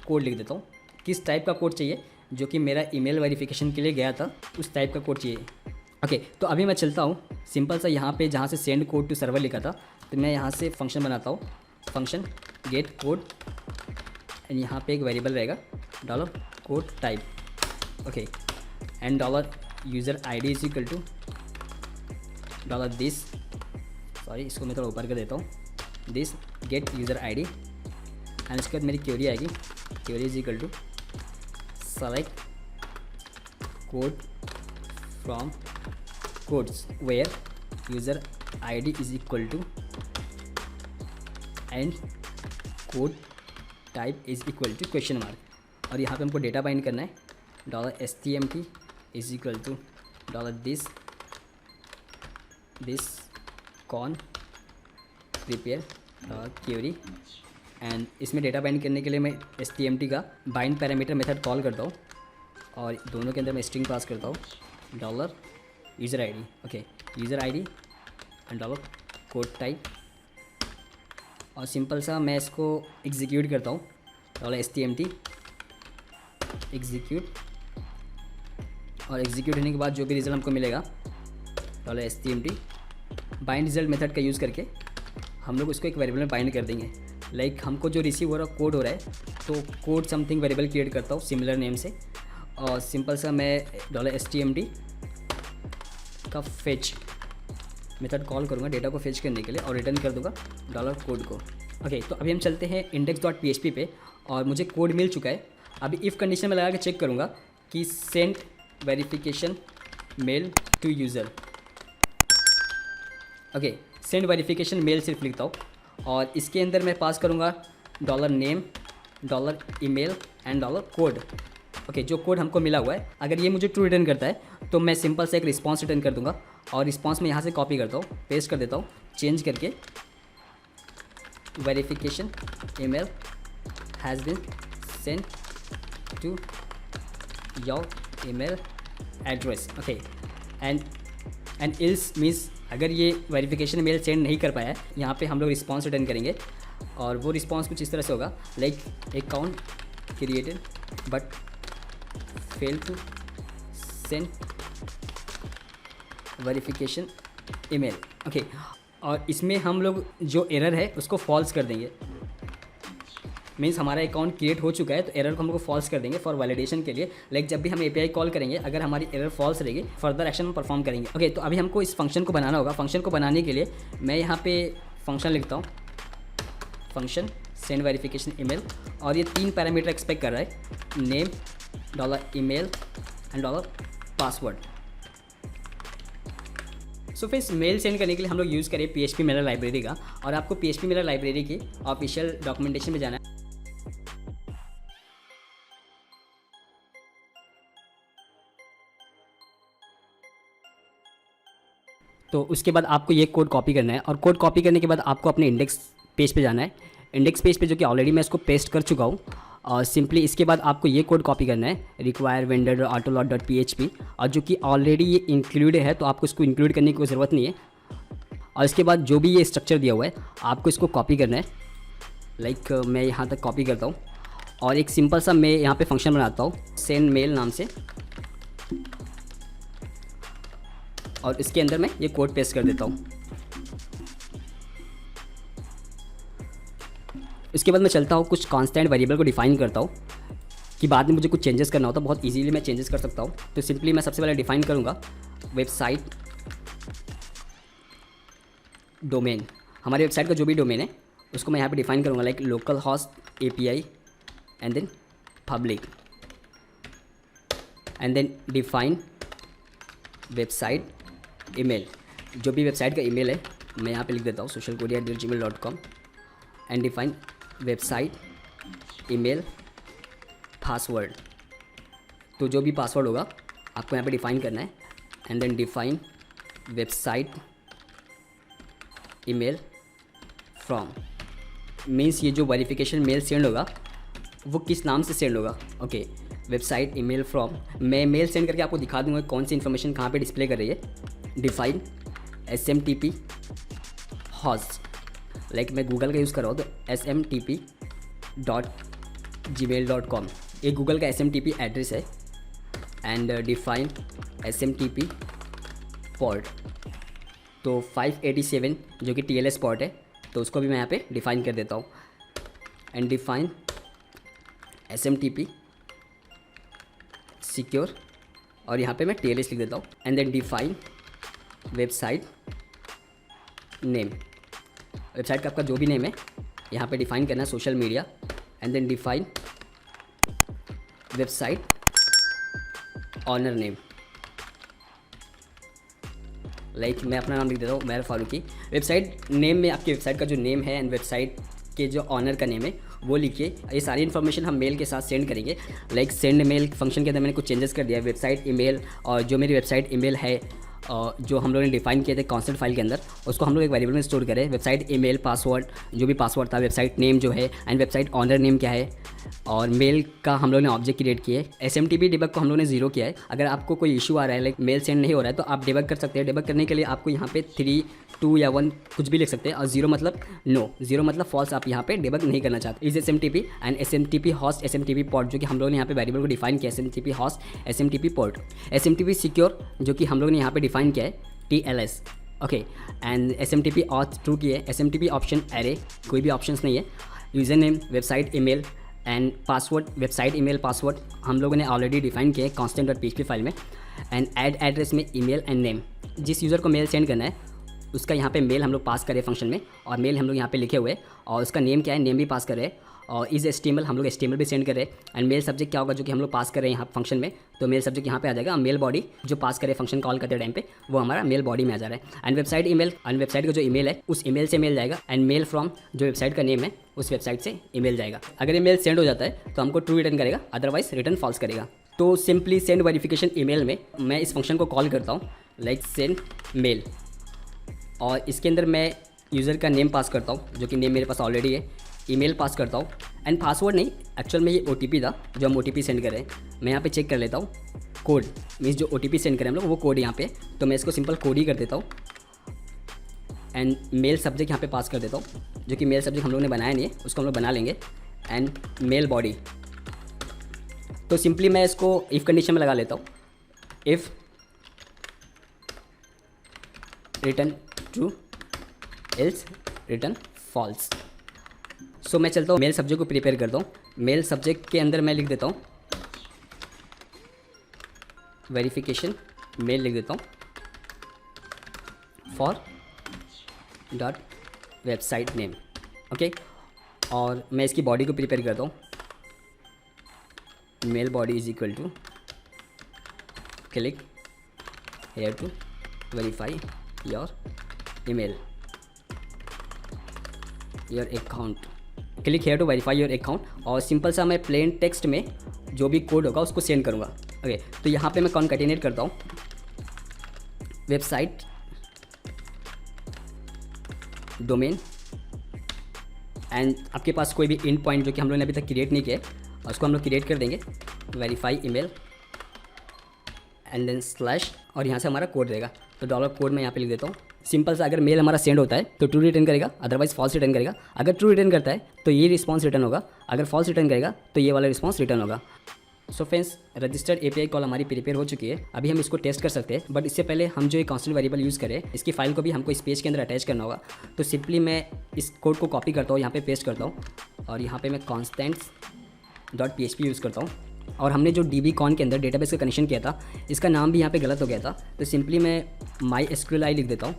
कोड लिख देता हूँ, किस टाइप का कोड चाहिए, जो कि मेरा ईमेल वेरिफिकेशन के लिए गया था उस टाइप का कोड चाहिए। ओके, तो अभी मैं चलता हूँ सिंपल सा यहाँ पे जहाँ से सेंड कोड टू सर्वर लिखा था, तो मैं यहाँ से फंक्शन बनाता हूँ, फंक्शन गेट कोड, एंड यहाँ पे एक वेरिएबल रहेगा dollar code type, okay, and dollar user ID is equal to dollar this, sorry इसको मैं थोड़ा ऊपर कर देता हूँ, this get user ID, and उसके बाद मेरी क्वेरी आएगी, query is equal to select code from codes where user ID is equal to and code type is equal to question mark, और यहाँ पे हमको डेटा बाइंड करना है, dollar STMT is equal to dollar this con prepare query, and इसमें data bind करने के लिए मैं STMT का बाइंड पैरामीटर मेथड कॉल करता हूँ, और दोनों के अंदर मैं स्ट्रिंग पास करता हूँ, dollar user ID, okay, user ID and dollar code type, और सिंपल सा मैं इसको एग्जीक्यूट करता हूँ, डॉलर STMT एग्जीक्यूट, और एग्जीक्यूट होने के बाद जो भी रिजल्ट हमको मिलेगा, dollar STMT bind result method का यूज़ करके हम लोग उसको एक वेरिएबल में बाइंड कर देंगे। लाइक हमको जो रिसीव हो रहा कोड हो रहा है, तो कोड समथिंग वेरिएबल क्रिएट करता हूँ सिमिलर नेम से, और सिंपल सा मैं डॉलर STMT का फेच मेथड कॉल करूँगा डेटा को फेच करने के लिए, और रिटर्न कर दूँगा डॉलर कोड को। ओके, तो अभी हम चलते हैं index.php पे, और मुझे कोड मिल चुका है। अभी इफ़ कंडीशन में लगा के चेक करूँगा कि send verification mail to user, okay, send verification mail सिर्फ लिखता हूँ, और इसके अंदर मैं पास करूँगा dollar name, dollar email and dollar code, okay, जो कोड हमको मिला हुआ है। अगर ये मुझे ट्रू रिटर्न करता है तो मैं सिंपल से एक रिस्पॉन्स रिटर्न कर दूँगा, और रिस्पॉन्स में यहाँ से कॉपी करता हूँ, पेस्ट कर देता हूँ, चेंज करके verification email has been sent to your email address, okay, and else means अगर ये वेरिफिकेशन मेल सेंड नहीं कर पाया है, यहाँ पे हम लोग रिस्पॉन्स रिटर्न करेंगे, और वो रिस्पॉन्स कुछ इस तरह से होगा, like account created but fail to send verification email, okay, और इसमें हम लोग जो एरर है उसको फॉल्स कर देंगे, मीन्स हमारा अकाउंट क्रिएट हो चुका है, तो एरर को हम लोग फॉल्स कर देंगे फॉर वैलिडेशन के लिए। लाइक जब भी हम API कॉल करेंगे, अगर हमारी एरर फॉल्स रहेगी, फर्दर एक्शन हम परफॉर्म करेंगे। ओके, तो अभी हमको इस फंक्शन को बनाना होगा। फंक्शन को बनाने के लिए मैं यहाँ पे फंक्शन लिखता हूँ, फंक्शन सेंड वेरिफिकेशन ईमेल, और ये 3 पैरामीटर एक्सपेक्ट कर रहा है, name, dollar email and dollar password. So friends, mail send करने के लिए हम लोग यूज़ करें PHP मेलर लाइब्रेरी का, और आपको PHP मेलर लाइब्रेरी की ऑफिशियल डॉक्यूमेंटेशन में जाना है। तो उसके बाद आपको ये कोड कॉपी करना है, और कोड कॉपी करने के बाद आपको अपने इंडेक्स पेज पे जाना है, इंडेक्स पेज पे जो कि ऑलरेडी मैं इसको पेस्ट कर चुका हूँ, और सिंपली इसके बाद आपको ये कोड कॉपी करना है, रिक्वायर वेंडर autolog.php, और जो कि ऑलरेडी ये इंक्लूड है, तो आपको इसको इंक्लूड करने की कोई ज़रूरत नहीं है। और इसके बाद जो भी ये स्ट्रक्चर दिया हुआ है आपको इसको कॉपी करना है, लाइक मैं यहाँ तक कॉपी करता हूँ, और एक सिंपल सा मैं यहाँ पे फंक्शन बनाता हूँ सेंड मेल नाम से, और इसके अंदर मैं ये कोड पेस्ट कर देता हूँ। इसके बाद मैं चलता हूँ कुछ कांस्टेंट वेरिएबल को डिफाइन करता हूँ कि बाद में मुझे कुछ चेंजेस करना होता है, बहुत इजीली मैं चेंजेस कर सकता हूँ। तो सिंपली मैं सबसे पहले डिफाइन करूँगा वेबसाइट डोमेन, हमारी वेबसाइट का जो भी डोमेन है उसको मैं यहाँ पे डिफाइन करूँगा, like local host API and then public, and then define website email, जो भी वेबसाइट का ईमेल है मैं यहाँ पे लिख देता हूँ socialkorea@gmail.com, and define website email password, तो जो भी पासवर्ड होगा आपको यहाँ पे डिफाइन करना है, and then define website email from, means ये जो वेरिफिकेशन मेल सेंड होगा वो किस नाम से सेंड होगा। ओके, वेबसाइट ईमेल फ्रॉम, मैं मेल सेंड करके आपको दिखा दूंगा कौन सी इन्फॉर्मेशन कहाँ पे डिस्प्ले कर रही है। डिफाइन SMTP हॉस्ट, लाइक मैं गूगल का यूज़ कर रहा हूँ, तो SMTP gmail.com। ये गूगल का SMTP एड्रेस है। एंड डिफाइन SMTP पोर्ट, तो 587 जो कि TLS पोर्ट है, तो उसको भी मैं यहाँ पे डिफ़ाइन कर देता हूँ। एंड डिफाइन SMTP सिक्योर, और यहाँ पे मैं TLS लिख देता हूँ। And then define website name, website का आपका जो भी नेम है यहाँ पे डिफाइन करना है, social media. And then define website owner name, like मैं अपना नाम लिख देता हूँ, उमैर फारूकी। वेबसाइट नेम में आपकी वेबसाइट का जो नेम है एंड वेबसाइट के जो ऑनर का नेम है वो लिखिए। ये सारी इन्फॉर्मेशन हम मेल के साथ सेंड करेंगे। लाइक सेंड मेल फंक्शन के अंदर मैंने कुछ चेंजेस कर दिया है। वेबसाइट ईमेल, और जो मेरी वेबसाइट ईमेल है जो हम लोगों ने डिफाइन किए थे कॉन्स्टेंट फाइल के अंदर, उसको हम लोग एक वेरिएबल में स्टोर करें। वेबसाइट ईमेल पासवर्ड, जो भी पासवर्ड था, वेबसाइट नेम जो है, एंड वेबसाइट ऑनर नेम क्या है, और मेल का हम लोग ने ऑब्जेक्ट क्रिएट किया है। SMTP डिबग को हम लोग ने 0 किया है। अगर आपको कोई इशू आ रहा है, लाइक मेल सेंड नहीं हो रहा है, तो आप डिबग कर सकते हैं। डिबग करने के लिए आपको यहाँ पे 3, 2 या 1 कुछ भी लिख सकते हैं, और 0 मतलब नो, 0 मतलब फॉल्स, आप यहाँ पे डिबग नहीं करना चाहते। Is SMTP and SMTP host SMTP port, जो कि हम लोग ने यहाँ पे वेरिएबल को डिफाइन किया, SMTP host SMTP port. SMTP secure, जो कि हम लोग ने यहाँ पे डिफाइन किया है, TLS, okay. And SMTP auth true की है। SMTP ऑप्शन एरे, कोई भी ऑप्शंस नहीं है। User name, website email and password, website email password हम लोगों ने ऑलरेडी डिफाइन किया है constant.php फाइल में। एंड ऐड एड्रेस में ईमेल एंड नेम, जिस यूज़र को मेल सेंड करना है उसका यहाँ पे मेल हम लोग पास करें फंक्शन में, और मेल हम लोग यहाँ पे लिखे हुए, और उसका नेम क्या है, नेम भी पास करें, और इज HTML हम लोग HTML भी सेंड करें। एंड मेल सब्जेक्ट क्या होगा, जो कि हम लोग पास कर रहे हैं यहाँ फंक्शन में, तो मेल सब्जेक्ट यहाँ पे आ जाएगा। मेल बॉडी जो पास करे फंक्शन कॉल करते टाइम पे, वो हमारा मेल बॉडी में आ जा रहा है। And website email, and website का जो ईमेल है उस ईमेल से मेल जाएगा। एंड मेल फ्रॉम, जो वेबसाइट का नेम है उस वेबसाइट से ईमेल जाएगा। अगर ये मेल सेंड हो जाता है तो हमको ट्रू रिटर्न करेगा, अदरवाइज रिटर्न फॉल्स करेगा। तो सिंपली सेंड वेरिफिकेशन ईमेल में मैं इस फंक्शन को कॉल करता हूँ, लाइक सेंड मेल, और इसके अंदर मैं यूज़र का नेम पास करता हूँ, जो कि नेम मेरे पास ऑलरेडी है। ईमेल पास करता हूँ, एंड पासवर्ड नहीं, एक्चुअल में ये OTP था जो हम OTP सेंड कर रहे हैं। मैं यहाँ पे चेक कर लेता हूँ कोड, मीन्स जो OTP सेंड करें हम लोग वो कोड यहाँ पे, तो मैं इसको सिंपल कोड ही कर देता हूँ। एंड मेल सब्जेक्ट यहाँ पे पास कर देता हूँ, जो कि मेल सब्जेक्ट हम लोग ने बनाया नहीं है, उसको हम लोग बना लेंगे। एंड मेल बॉडी, तो सिंपली मैं इसको इफ़ कंडीशन में लगा लेता हूँ, if return true else return false. So मैं चलता हूँ मेल सब्जेक्ट को प्रिपेयर करता हूँ। मेल सब्जेक्ट के अंदर मैं लिख देता हूँ वेरिफिकेशन मेल, लिख देता हूँ for dot website name, okay. और मैं इसकी बॉडी को प्रिपेयर करता हूँ, mail body is equal to click here to verify your email your account, click here to verify your account. और सिंपल सा मैं प्लेन टेक्स्ट में जो भी कोड होगा उसको सेंड करूँगा, ओके। तो यहाँ पे मैं कॉन्कैटिनेट करता हूँ वेबसाइट डोमेन, एंड आपके पास कोई भी इन पॉइंट जो कि हम लोगों ने अभी तक क्रिएट नहीं किया है उसको हम लोग क्रिएट कर देंगे, verify email and then slash, और यहाँ से हमारा कोड रहेगा। तो डॉलर कोड मैं यहाँ पे लिख देता हूँ। सिंपल सा, अगर मेल हमारा सेंड होता है तो ट्रू रिटर्न करेगा, अदरवाइज फॉल्स रिटर्न करेगा। अगर ट्रू रिटर्न करता है तो ये रिस्पॉन्स रिटर्न होगा, अगर फॉल्स रिटर्न करेगा तो ये वाला रिस्पॉन्स रिटर्न होगा। So friends, registered API call हमारी प्रिपेयर हो चुकी है। अभी हम इसको टेस्ट कर सकते हैं, बट इससे पहले हम जो एक कांस्टेंट वेरिएबल यूज़ करें, इसकी फाइल को भी हमको इस पेज के अंदर अटैच करना होगा। तो सिंपली मैं इस कोड को कॉपी करता हूँ, यहाँ पे पेस्ट करता हूँ, और यहाँ पे मैं constants.php यूज़ करता हूँ। और हमने जो DBCon के अंदर डेटाबेस का कनेक्शन किया था, इसका नाम भी यहाँ पे गलत हो गया था, तो सिंपली मैं MySQLi लिख देता हूँ,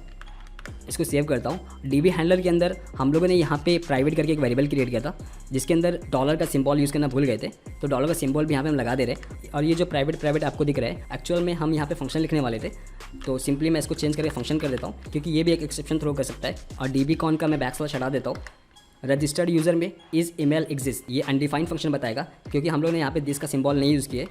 इसको सेव करता हूँ। DB हैंडलर के अंदर हम लोगों ने यहाँ पे प्राइवेट करके एक वेरिएबल क्रिएट किया था, जिसके अंदर डॉलर का सिंबल यूज़ करना भूल गए थे, तो डॉलर का सिंबल भी यहाँ पे हम लगा दे रहे हैं। और ये जो प्राइवेट आपको दिख रहा है, एक्चुअल में हम यहाँ पे फंक्शन लिखने वाले थे, तो सिंपली मैं इसको चेंज करके फंक्शन कर देता हूँ, क्योंकि ये भी एक एक्सेप्शन थ्रो कर सकता है। और DBCon का मैं बैकस्लैश हटा देता हूँ। रजिस्टर्ड यूज़र में इज़ ईमेल एग्जिस्ट, ये अनडिफाइंड फंक्शन बताएगा, क्योंकि हम लोग ने यहाँ पे दिस का सिंबल नहीं यूज़ किए,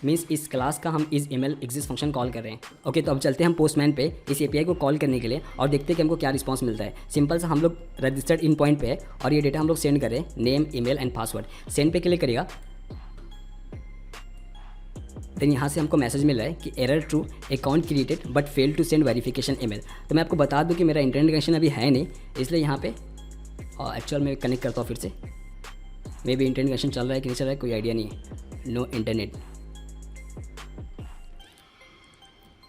मीन्स इस क्लास का हम इस ईमेल एग्जिस्ट फंक्शन कॉल कर रहे हैं, ओके। तो अब चलते हैं हम पोस्टमैन पे इस API को कॉल करने के लिए, और देखते हैं कि हमको क्या रिस्पांस मिलता है। सिंपल सा, हम लोग रजिस्टर्ड इन पॉइंट पे है और ये डेटा हम लोग सेंड करें, name email and password. Send पे क्लिक करेगा, देन यहाँ से हमको मैसेज मिल रहा है कि error true, account created but fail to send verification email. तो मैं आपको बता दूँ कि मेरा इंटरनेट कनेक्शन अभी है नहीं, इसलिए यहाँ पे एक्चुअल में कनेक्ट करता हूँ फिर से। मे बी इंटरनेट कनेक्शन चल रहा है कि नहीं चल रहा है, कोई आइडिया नहीं है। No internet.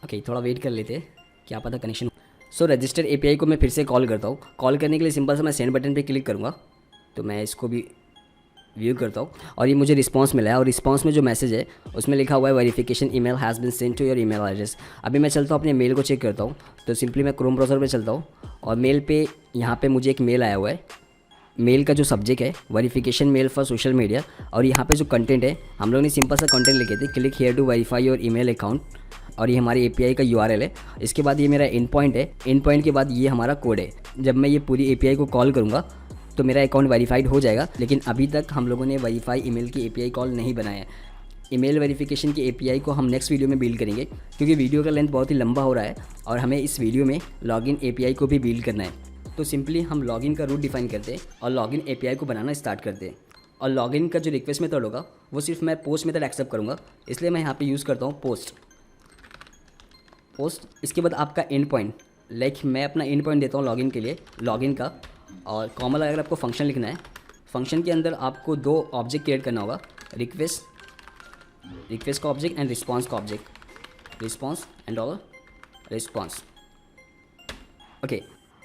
ओके, थोड़ा वेट कर लेते हैं, क्या पता कनेक्शन। सो रजिस्टर एपीआई को मैं फिर से कॉल करता हूँ। कॉल करने के लिए सिंपल सा मैं सेंड बटन पे क्लिक करूँगा, तो मैं इसको भी व्यू करता हूँ और ये मुझे रिस्पांस मिला है। और रिस्पांस में जो मैसेज है उसमें लिखा हुआ है verification email has been sent to your email address. अभी मैं चलता हूँ अपने मेल को चेक करता हूँ, तो सिंपली मैं क्रोम ब्राउज़र पे चलता हूँ और मेल पे यहाँ पे मुझे एक मेल आया हुआ है। मेल का जो सब्जेक्ट है verification mail for social media, और यहाँ पे जो कंटेंट है हम लोग ने सिंपल सा कंटेंट लिखे थे, click here to verify your email account, और ये हमारी एपीआई का यूआरएल है। इसके बाद ये मेरा एंड पॉइंट है, एंड पॉइंट के बाद ये हमारा कोड है। जब मैं ये पूरी एपीआई को कॉल करूँगा तो मेरा अकाउंट वेरीफाइड हो जाएगा। लेकिन अभी तक हम लोगों ने वेरीफाई ईमेल की एपीआई कॉल नहीं बनाया है। ईमेल वेरिफिकेशन की एपीआई को हम नेक्स्ट वीडियो में बिल्ड करेंगे, क्योंकि वीडियो का लेंथ बहुत ही लंबा हो रहा है और हमें इस वीडियो में लॉगिन एपीआई को भी बिल्ड करना है। तो सिंपली हम लॉगिन का रूट डिफाइन करते हैं और लॉगिन एपीआई को बनाना स्टार्ट करते हैं। और लॉगिन का जो रिक्वेस्ट मेथड होगा वो सिर्फ मैं पोस्ट मेथड एक्सेप्ट करूँगा, इसलिए मैं यहाँ पे यूज़ करता हूँ पोस्ट। इसके बाद आपका एंड पॉइंट, लाइक मैं अपना एंड पॉइंट देता हूँ लॉगिन के लिए, लॉगिन का। और कॉमन अगर आपको फंक्शन लिखना है, फंक्शन के अंदर आपको दो ऑब्जेक्ट क्रिएट करना होगा, रिक्वेस्ट का ऑब्जेक्ट एंड रिस्पॉन्स का object, response and dollar response. Okay,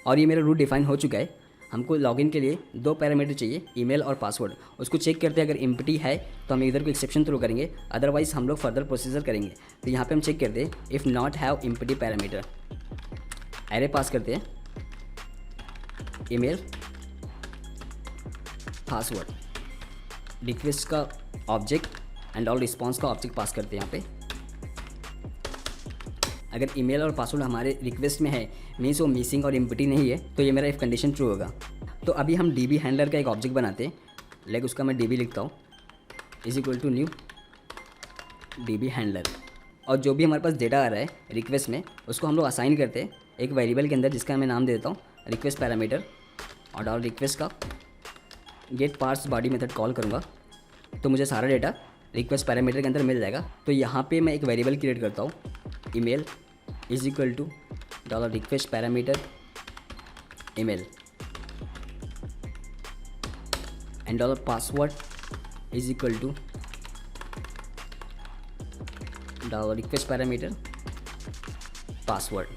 और ये मेरा रूट डिफाइन हो चुका है। हमको लॉगिन के लिए दो पैरामीटर चाहिए, ईमेल और पासवर्ड। उसको चेक करते हैं, अगर एम्प्टी है तो हम इधर को एक्सेप्शन थ्रो करेंगे, अदरवाइज हम लोग फर्दर प्रोसीजर करेंगे। तो यहाँ पे हम चेक करते हैं if not have empty parameter, array pass करते हैं, ईमेल पासवर्ड, रिक्वेस्ट का ऑब्जेक्ट एंड ऑल रिस्पॉन्स का ऑब्जेक्ट पास करते हैं। यहाँ पे अगर ईमेल और पासवर्ड हमारे रिक्वेस्ट में है, मीन्स वो मिसिंग और एम्प्टी नहीं है, तो ये मेरा इफ कंडीशन ट्रू होगा। तो अभी हम डीबी हैंडलर का एक ऑब्जेक्ट बनाते हैं, लाइक उसका मैं डीबी लिखता हूँ is equal to new DB handler. और जो भी हमारे पास डेटा आ रहा है रिक्वेस्ट में, उसको हम लोग असाइन करते हैं एक वेरिएबल के अंदर, जिसका मैं नाम दे देता हूँ रिक्वेस्ट पैरामीटर। और डॉट रिक्वेस्ट का get parse body method call करूँगा, तो मुझे सारा डेटा रिक्वेस्ट पैरामीटर के अंदर मिल जाएगा। तो यहाँ पे मैं एक वेरिएबल क्रिएट करता हूँ, email is equal to dollar request parameter email and dollar password is equal to dollar request parameter password.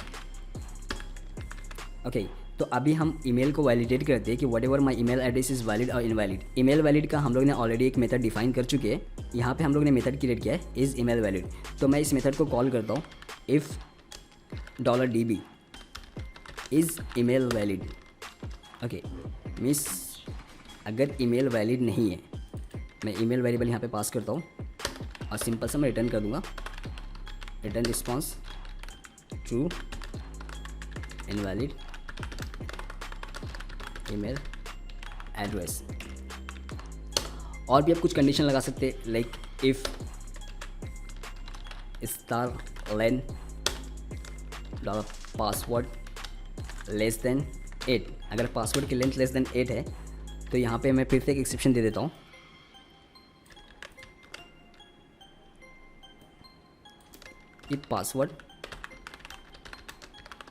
Okay, तो अभी हम ईमेल को वैलिडेट करते हैं कि whatever my email address is valid और इनवैलिड। ईमेल वैलिड का हम लोग ने ऑलरेडी एक मेथड डिफाइन कर चुके हैं। यहाँ पे हम लोग ने मेथड क्रिएट किया है इज़ ईमेल वैलिड। तो मैं इस मेथड को कॉल करता हूँ if dollar dB is email valid. Okay, means अगर ईमेल वैलिड नहीं है, मैं ईमेल वेरिएबल यहाँ पे पास करता हूँ और सिंपल सा मैं रिटर्न कर दूँगा, return response true invalid email address. और भी आप कुछ कंडीशन लगा सकते हैं, like if star lane dollar password less than 8। अगर पासवर्ड की लेंथ लेस देन 8 है तो यहाँ पे मैं फिर से एक एक्सेप्शन दे देता हूँ, कि पासवर्ड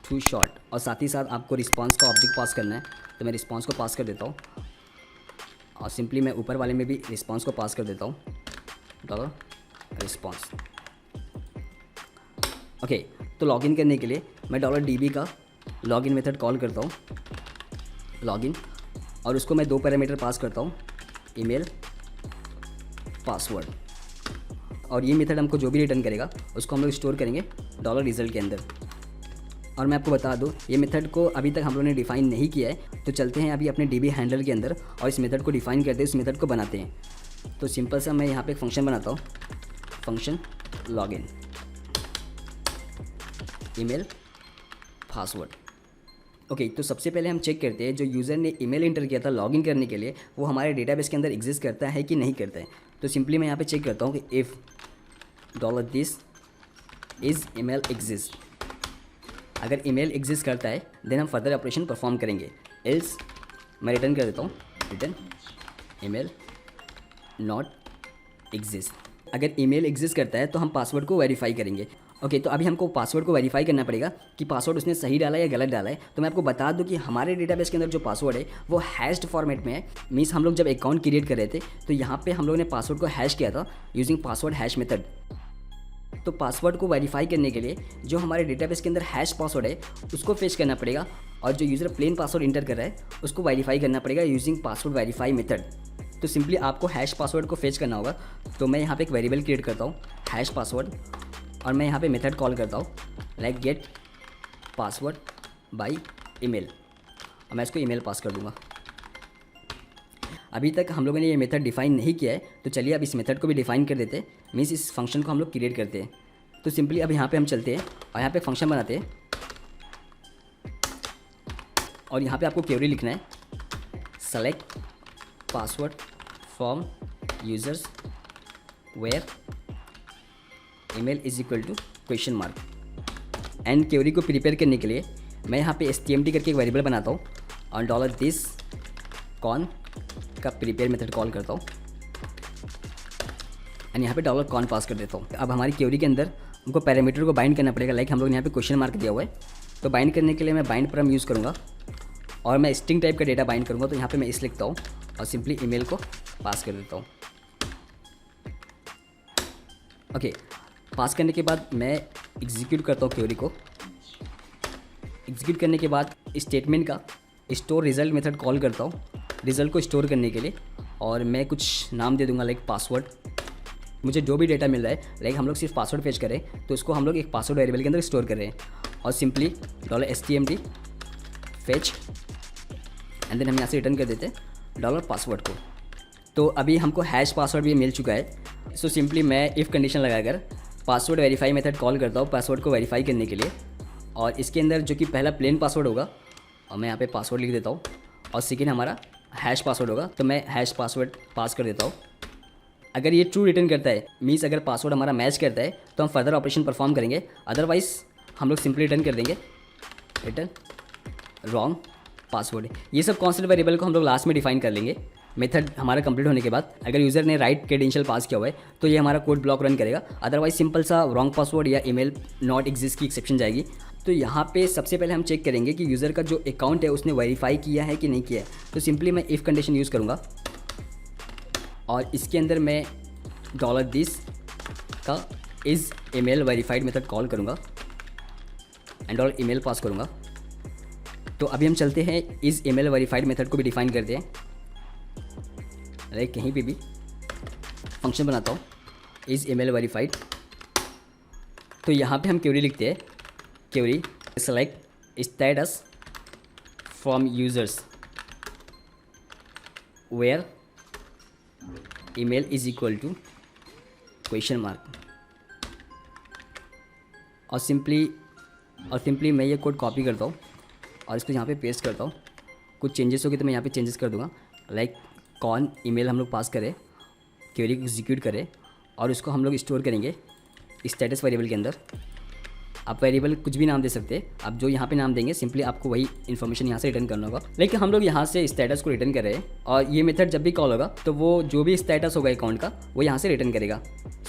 टू शॉर्ट। और साथ ही साथ आपको रिस्पांस का ऑब्जेक्ट पास करना है, तो मैं रिस्पांस को पास कर देता हूँ और सिंपली मैं ऊपर वाले में भी रिस्पांस को पास कर देता हूँ, डॉलर रिस्पांस। ओके, तो लॉगिन करने के लिए मैं डॉलर डीबी का लॉगिन मेथड कॉल करता हूँ, लॉगिन, और उसको मैं दो पैरामीटर पास करता हूँ, ईमेल पासवर्ड। और ये मेथड हमको जो भी रिटर्न करेगा उसको हम लोग स्टोर करेंगे डॉलर रिजल्ट के अंदर। और मैं आपको बता दूँ, ये मेथड को अभी तक हम लोगों ने डिफ़ाइन नहीं किया है, तो चलते हैं अभी अपने डीबी हैंडलर के अंदर और इस मेथड को डिफ़ाइन करते हैं, इस मेथड को बनाते हैं। तो सिंपल सा मैं यहाँ पे एक फंक्शन बनाता हूँ, function login email password. Okay, तो सबसे पहले हम चेक करते हैं जो यूज़र ने ईमेल एंटर किया था लॉगिन करने के लिए, वो हमारे डेटाबेस के अंदर एग्जिस्ट करता है कि नहीं करता है। तो सिंपली मैं यहाँ पे चेक करता हूँ कि if dollar this is email exist. अगर ईमेल एग्जिस्ट करता है देन हम फर्दर ऑपरेशन परफॉर्म करेंगे, एल्स मैं रिटर्न कर देता हूँ, रिटर्न ईमेल नॉट एग्जिस्ट। अगर ईमेल एग्जिस्ट करता है तो हम पासवर्ड को वेरीफाई करेंगे ओके, तो अभी हमको पासवर्ड को वेरीफाई करना पड़ेगा कि पासवर्ड उसने सही डाला है या गलत डाला है। तो मैं आपको बता दूं कि हमारे डेटाबेस के अंदर जो पासवर्ड है वो हैश्ड फॉर्मेट में है। मीन्स हम लोग जब अकाउंट क्रिएट कर रहे थे तो यहाँ पे हम लोगों ने पासवर्ड को हैश किया था यूजिंग पासवर्ड हैश मेथड। तो पासवर्ड को वेरीफाई करने के लिए जो हमारे डेटाबेस के अंदर हैश पासवर्ड है उसको फेच करना पड़ेगा, और जो यूज़र प्लेन पासवर्ड इंटर कर रहा है उसको वेरीफाई करना पड़ेगा यूजिंग पासवर्ड वेरीफाई मेथड। तो सिंपली आपको हैश पासवर्ड को फेच करना होगा। तो मैं यहाँ पे एक वेरिएबल क्रिएट करता हूँ हैश पासवर्ड, और मैं यहाँ पे मेथड कॉल करता हूँ like get password bye email, और मैं इसको ईमेल पास कर दूँगा। अभी तक हम लोगों ने ये मेथड डिफाइन नहीं किया है, तो चलिए अब इस मेथड को भी डिफाइन कर देते हैं। मीन्स इस फंक्शन को हम लोग क्रिएट करते हैं। तो सिंपली अब यहाँ पे हम चलते हैं और यहाँ पे फंक्शन बनाते हैं, और यहाँ पे आपको क्वेरी लिखना है select password from users where email is equal to question mark. And query को प्रिपेयर करने के लिए मैं यहाँ पे stmt करके एक वेरिएबल बनाता हूँ और $this कॉन का प्रिपेयर मेथड कॉल करता हूँ, एंड यहाँ पे $कॉन पास कर देता हूँ। अब हमारी क्वेरी के अंदर हमको पैरामीटर को बाइंड करना पड़ेगा। लाइक हम लोग यहाँ पे क्वेश्चन मार्क दिया हुआ है, तो बाइंड करने के लिए मैं बाइंड परम यूज़ करूँगा, और मैं स्ट्रिंग टाइप का डेटा बाइंड करूँगा। तो यहाँ पे मैं इस लिखता हूँ और सिंपली ईमेल को पास कर देता हूँ। ओके, पास करने के बाद मैं एग्जीक्यूट करता हूँ क्वेरी को। एग्जीक्यूट करने के बाद स्टेटमेंट का स्टोर रिजल्ट मेथड कॉल करता हूँ रिजल्ट को स्टोर करने के लिए, और मैं कुछ नाम दे दूँगा लाइक पासवर्ड। मुझे जो भी डेटा मिल रहा है, लाइक हम लोग सिर्फ पासवर्ड फेच करें तो उसको हम लोग एक पासवर्ड वेरिएबल के अंदर स्टोर कर रहे हैं, और simply $stmt fetch, and then हम यहाँ से रिटर्न कर देते हैं $पासवर्ड को। तो अभी हमको हैश पासवर्ड भी मिल चुका है। सो सिंपली मैं इफ़ कंडीशन लगाकर पासवर्ड वेरीफाई मेथड कॉल करता हूँ पासवर्ड को वेरीफाई करने के लिए, और इसके अंदर जो कि पहला प्लेन पासवर्ड होगा और मैं यहाँ पे पासवर्ड लिख देता हूँ, और सेकेंड हमारा हैश पासवर्ड होगा तो मैं हैश पासवर्ड पास कर देता हूँ। अगर ये ट्रू रिटर्न करता है, मीन्स अगर पासवर्ड हमारा मैच करता है, तो हम फर्दर ऑपरेशन परफॉर्म करेंगे। अदरवाइज हम लोग सिंपली रिटर्न कर देंगे रिटर्न रॉन्ग पासवर्ड। ये सब कॉन्स्टेंट वेरिएबल को हम लोग लास्ट में डिफाइन कर लेंगे मेथड हमारा कंप्लीट होने के बाद। अगर यूज़र ने राइट क्रेडेंशियल पास किया हुआ है तो ये हमारा कोड ब्लॉक रन करेगा, अदरवाइज सिंपल सा रॉन्ग पासवर्ड या ईमेल नॉट एग्जिस्ट की एक्सेप्शन जाएगी। तो यहाँ पे सबसे पहले हम चेक करेंगे कि यूज़र का जो अकाउंट है उसने वेरीफाई किया है कि नहीं किया है। तो सिंपली मैं इफ़ कंडीशन यूज़ करूँगा, और इसके अंदर मैं $this का is email verified method call करूँगा एंड ईमेल पास करूँगा। तो अभी हम चलते हैं इज़ ईमेल वेरीफाइड मेथड को भी डिफाइन करते हैं। लाइक कहीं पे भी फंक्शन बनाता हूँ इज़ ईमेल वेरीफाइड। तो यहाँ पे हम क्वेरी लिखते हैं query select status from users where email is equal to question mark, और सिंपली मैं ये कोड कॉपी करता हूँ और इसको यहाँ पे पेस्ट करता हूँ। कुछ चेंजेस होगी तो मैं यहाँ पे चेंजेस कर दूँगा। लाइक कौन ईमेल हम लोग पास करें, क्वेरी को एग्जीक्यूट करें, और उसको हम लोग स्टोर करेंगे स्टेटस वेरिएबल के अंदर। आप वेरिएबल कुछ भी नाम दे सकते हैं, आप जो यहाँ पे नाम देंगे सिंपली आपको वही इन्फॉर्मेशन यहाँ से रिटर्न करना होगा। लेकिन हम लोग यहाँ से स्टेटस को रिटर्न कर रहे हैं, और ये मेथड जब भी कॉल होगा तो वो जो भी स्टेटस होगा अकाउंट का वो यहाँ से रिटर्न करेगा।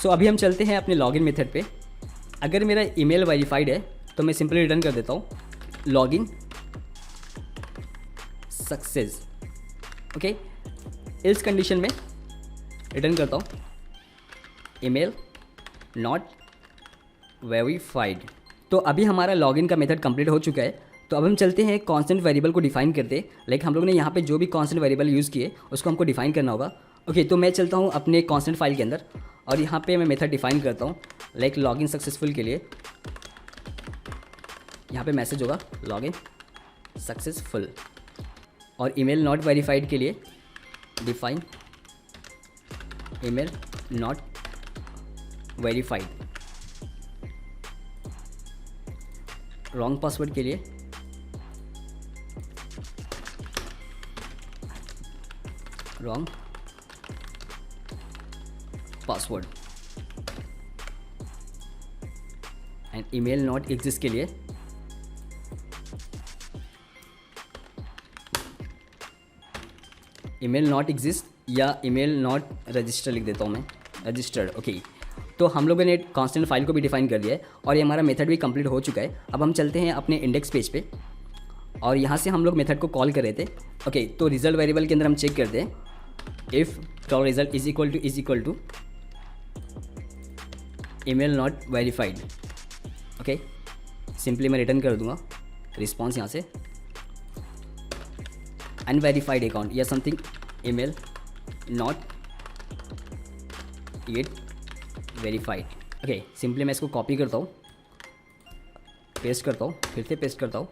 सो अभी हम चलते हैं अपने लॉगिन मेथड पे। अगर मेरा ईमेल वेरीफाइड है तो मैं सिंपली रिटर्न कर देता हूँ लॉगिन सक्सेस। ओके, इस कंडीशन में रिटर्न करता हूँ ईमेल नॉट वेरीफाइड। तो अभी हमारा लॉगिन का मेथड कंप्लीट हो चुका है। तो अब हम चलते हैं कांस्टेंट वेरिएबल को डिफाइन करते हैं। लाइक हम लोगों ने यहाँ पे जो भी कांस्टेंट वेरिएबल यूज़ किए उसको हमको डिफाइन करना होगा। ओके, तो मैं चलता हूँ अपने कांस्टेंट फाइल के अंदर, और यहाँ पे मैं मेथड डिफाइन करता हूँ लाइक लॉगिन सक्सेसफुल के लिए। यहाँ पे मैसेज होगा लॉगिन सक्सेसफुल, और ईमेल नॉट वेरीफाइड के लिए define email not verified. Wrong password के लिए wrong password, and email not exist के लिए ईमेल नॉट एग्जिस्ट या ईमेल नॉट रजिस्टर लिख देता हूँ मैं, रजिस्टर्ड। ओके, तो हम लोगों ने कांस्टेंट फाइल को भी डिफाइन कर दिया है और ये हमारा मेथड भी कंप्लीट हो चुका है। अब हम चलते हैं अपने इंडेक्स पेज पे और यहाँ से हम लोग मेथड को कॉल कर रहे थे। ओके, तो रिजल्ट वेरिएबल के अंदर हम चेक करते हैं if dollar result is equal to email not verified. Okay, simply मैं रिटर्न कर दूंगा रिस्पॉन्स यहाँ से अनवेरीफाइड अकाउंट या something, email not yet verified. Okay, simply मैं इसको कॉपी करता हूँ, पेस्ट करता हूँ, फिर से पेस्ट करता हूँ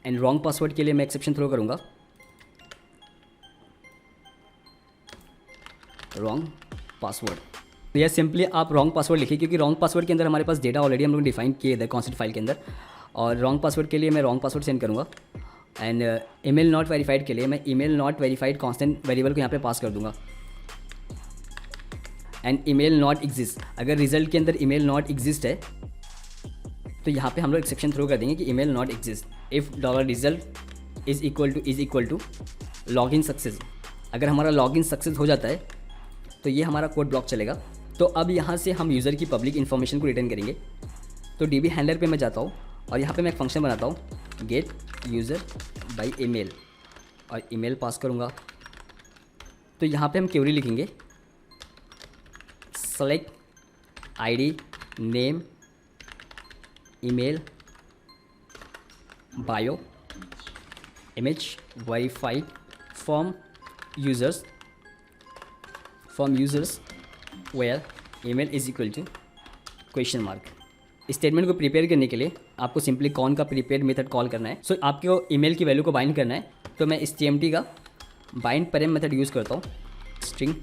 एंड रॉन्ग पासवर्ड के लिए मैं एक्सेप्शन थ्रो करूँगा, रॉन्ग पासवर्ड। तो यह सिंपली आप रॉन्ग पासवर्ड लिखिए क्योंकि रॉन्ग पासवर्ड के अंदर हमारे पास डेटा ऑलरेडी हम लोग डिफाइन किए इधर कॉन्सेप्ट फाइल के अंदर, और रॉन्ग पासवर्ड के लिए मैं रॉन्ग पासवर्ड सेंड करूँगा एंड ईमेल नॉट वेरीफाइड के लिए मैं email not verified constant variable को यहाँ पे पास कर दूंगा एंड ईमेल नॉट एग्जिस्ट। अगर रिजल्ट के अंदर ईमेल नॉट एग्जिस्ट है तो यहाँ पे हम लोग एक्सेप्शन थ्रो कर देंगे कि email not exist if dollar result is equal to log in success. अगर हमारा लॉग इन सक्सेस हो जाता है तो ये हमारा कोड ब्लॉक चलेगा। तो अब यहाँ से हम यूज़र की पब्लिक इन्फॉर्मेशन को रिटर्न करेंगे। तो DB हैंडलर पे मैं जाता हूँ और यहाँ पे मैं एक फंक्शन बनाता हूँ गेट यूज़र बाय ईमेल और ईमेल पास करूँगा। तो यहाँ पे हम क्वेरी लिखेंगे select ID name email bio image verified from users where email is equal to question mark. Statement को प्रिपेयर करने के लिए आपको सिंपली कौन का प्रीपेड मेथड कॉल करना है। सो आपको ईमेल की वैल्यू को बाइंड करना है तो मैं stmt का बाइंड पैरेम मेथड यूज़ करता हूँ। स्ट्रिंग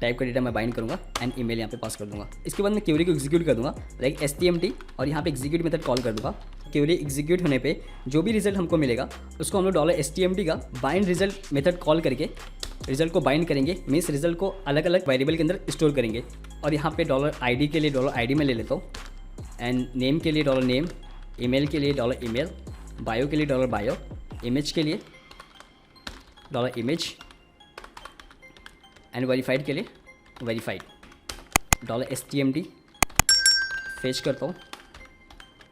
टाइप का डेटा मैं बाइंड करूँगा एंड ईमेल यहाँ पे पास कर दूँगा। इसके बाद मैं क्वेरी को एग्जीक्यूट कर दूँगा लाइक stmt और यहाँ पे एग्जीक्यूट मेथड कॉल कर दूँगा। क्वेरी एग्जीक्यूट होने पे जो भी रिजल्ट हमको मिलेगा उसको हम लोग $stmt का बाइंड रिजल्ट मेथड कॉल करके रिजल्ट को बाइंड करेंगे, मीन्स रिजल्ट को अलग अलग वेरिएबल के अंदर स्टोर करेंगे। और यहाँ पे $ID के लिए $ID में ले लेता हूँ एंड नेम के लिए $नेम, ईमेल के लिए $email, बायो के लिए $बायो, इमेज के लिए $image एंड वेरीफाइड के लिए वेरीफाइड। $stmt फेच करता हूँ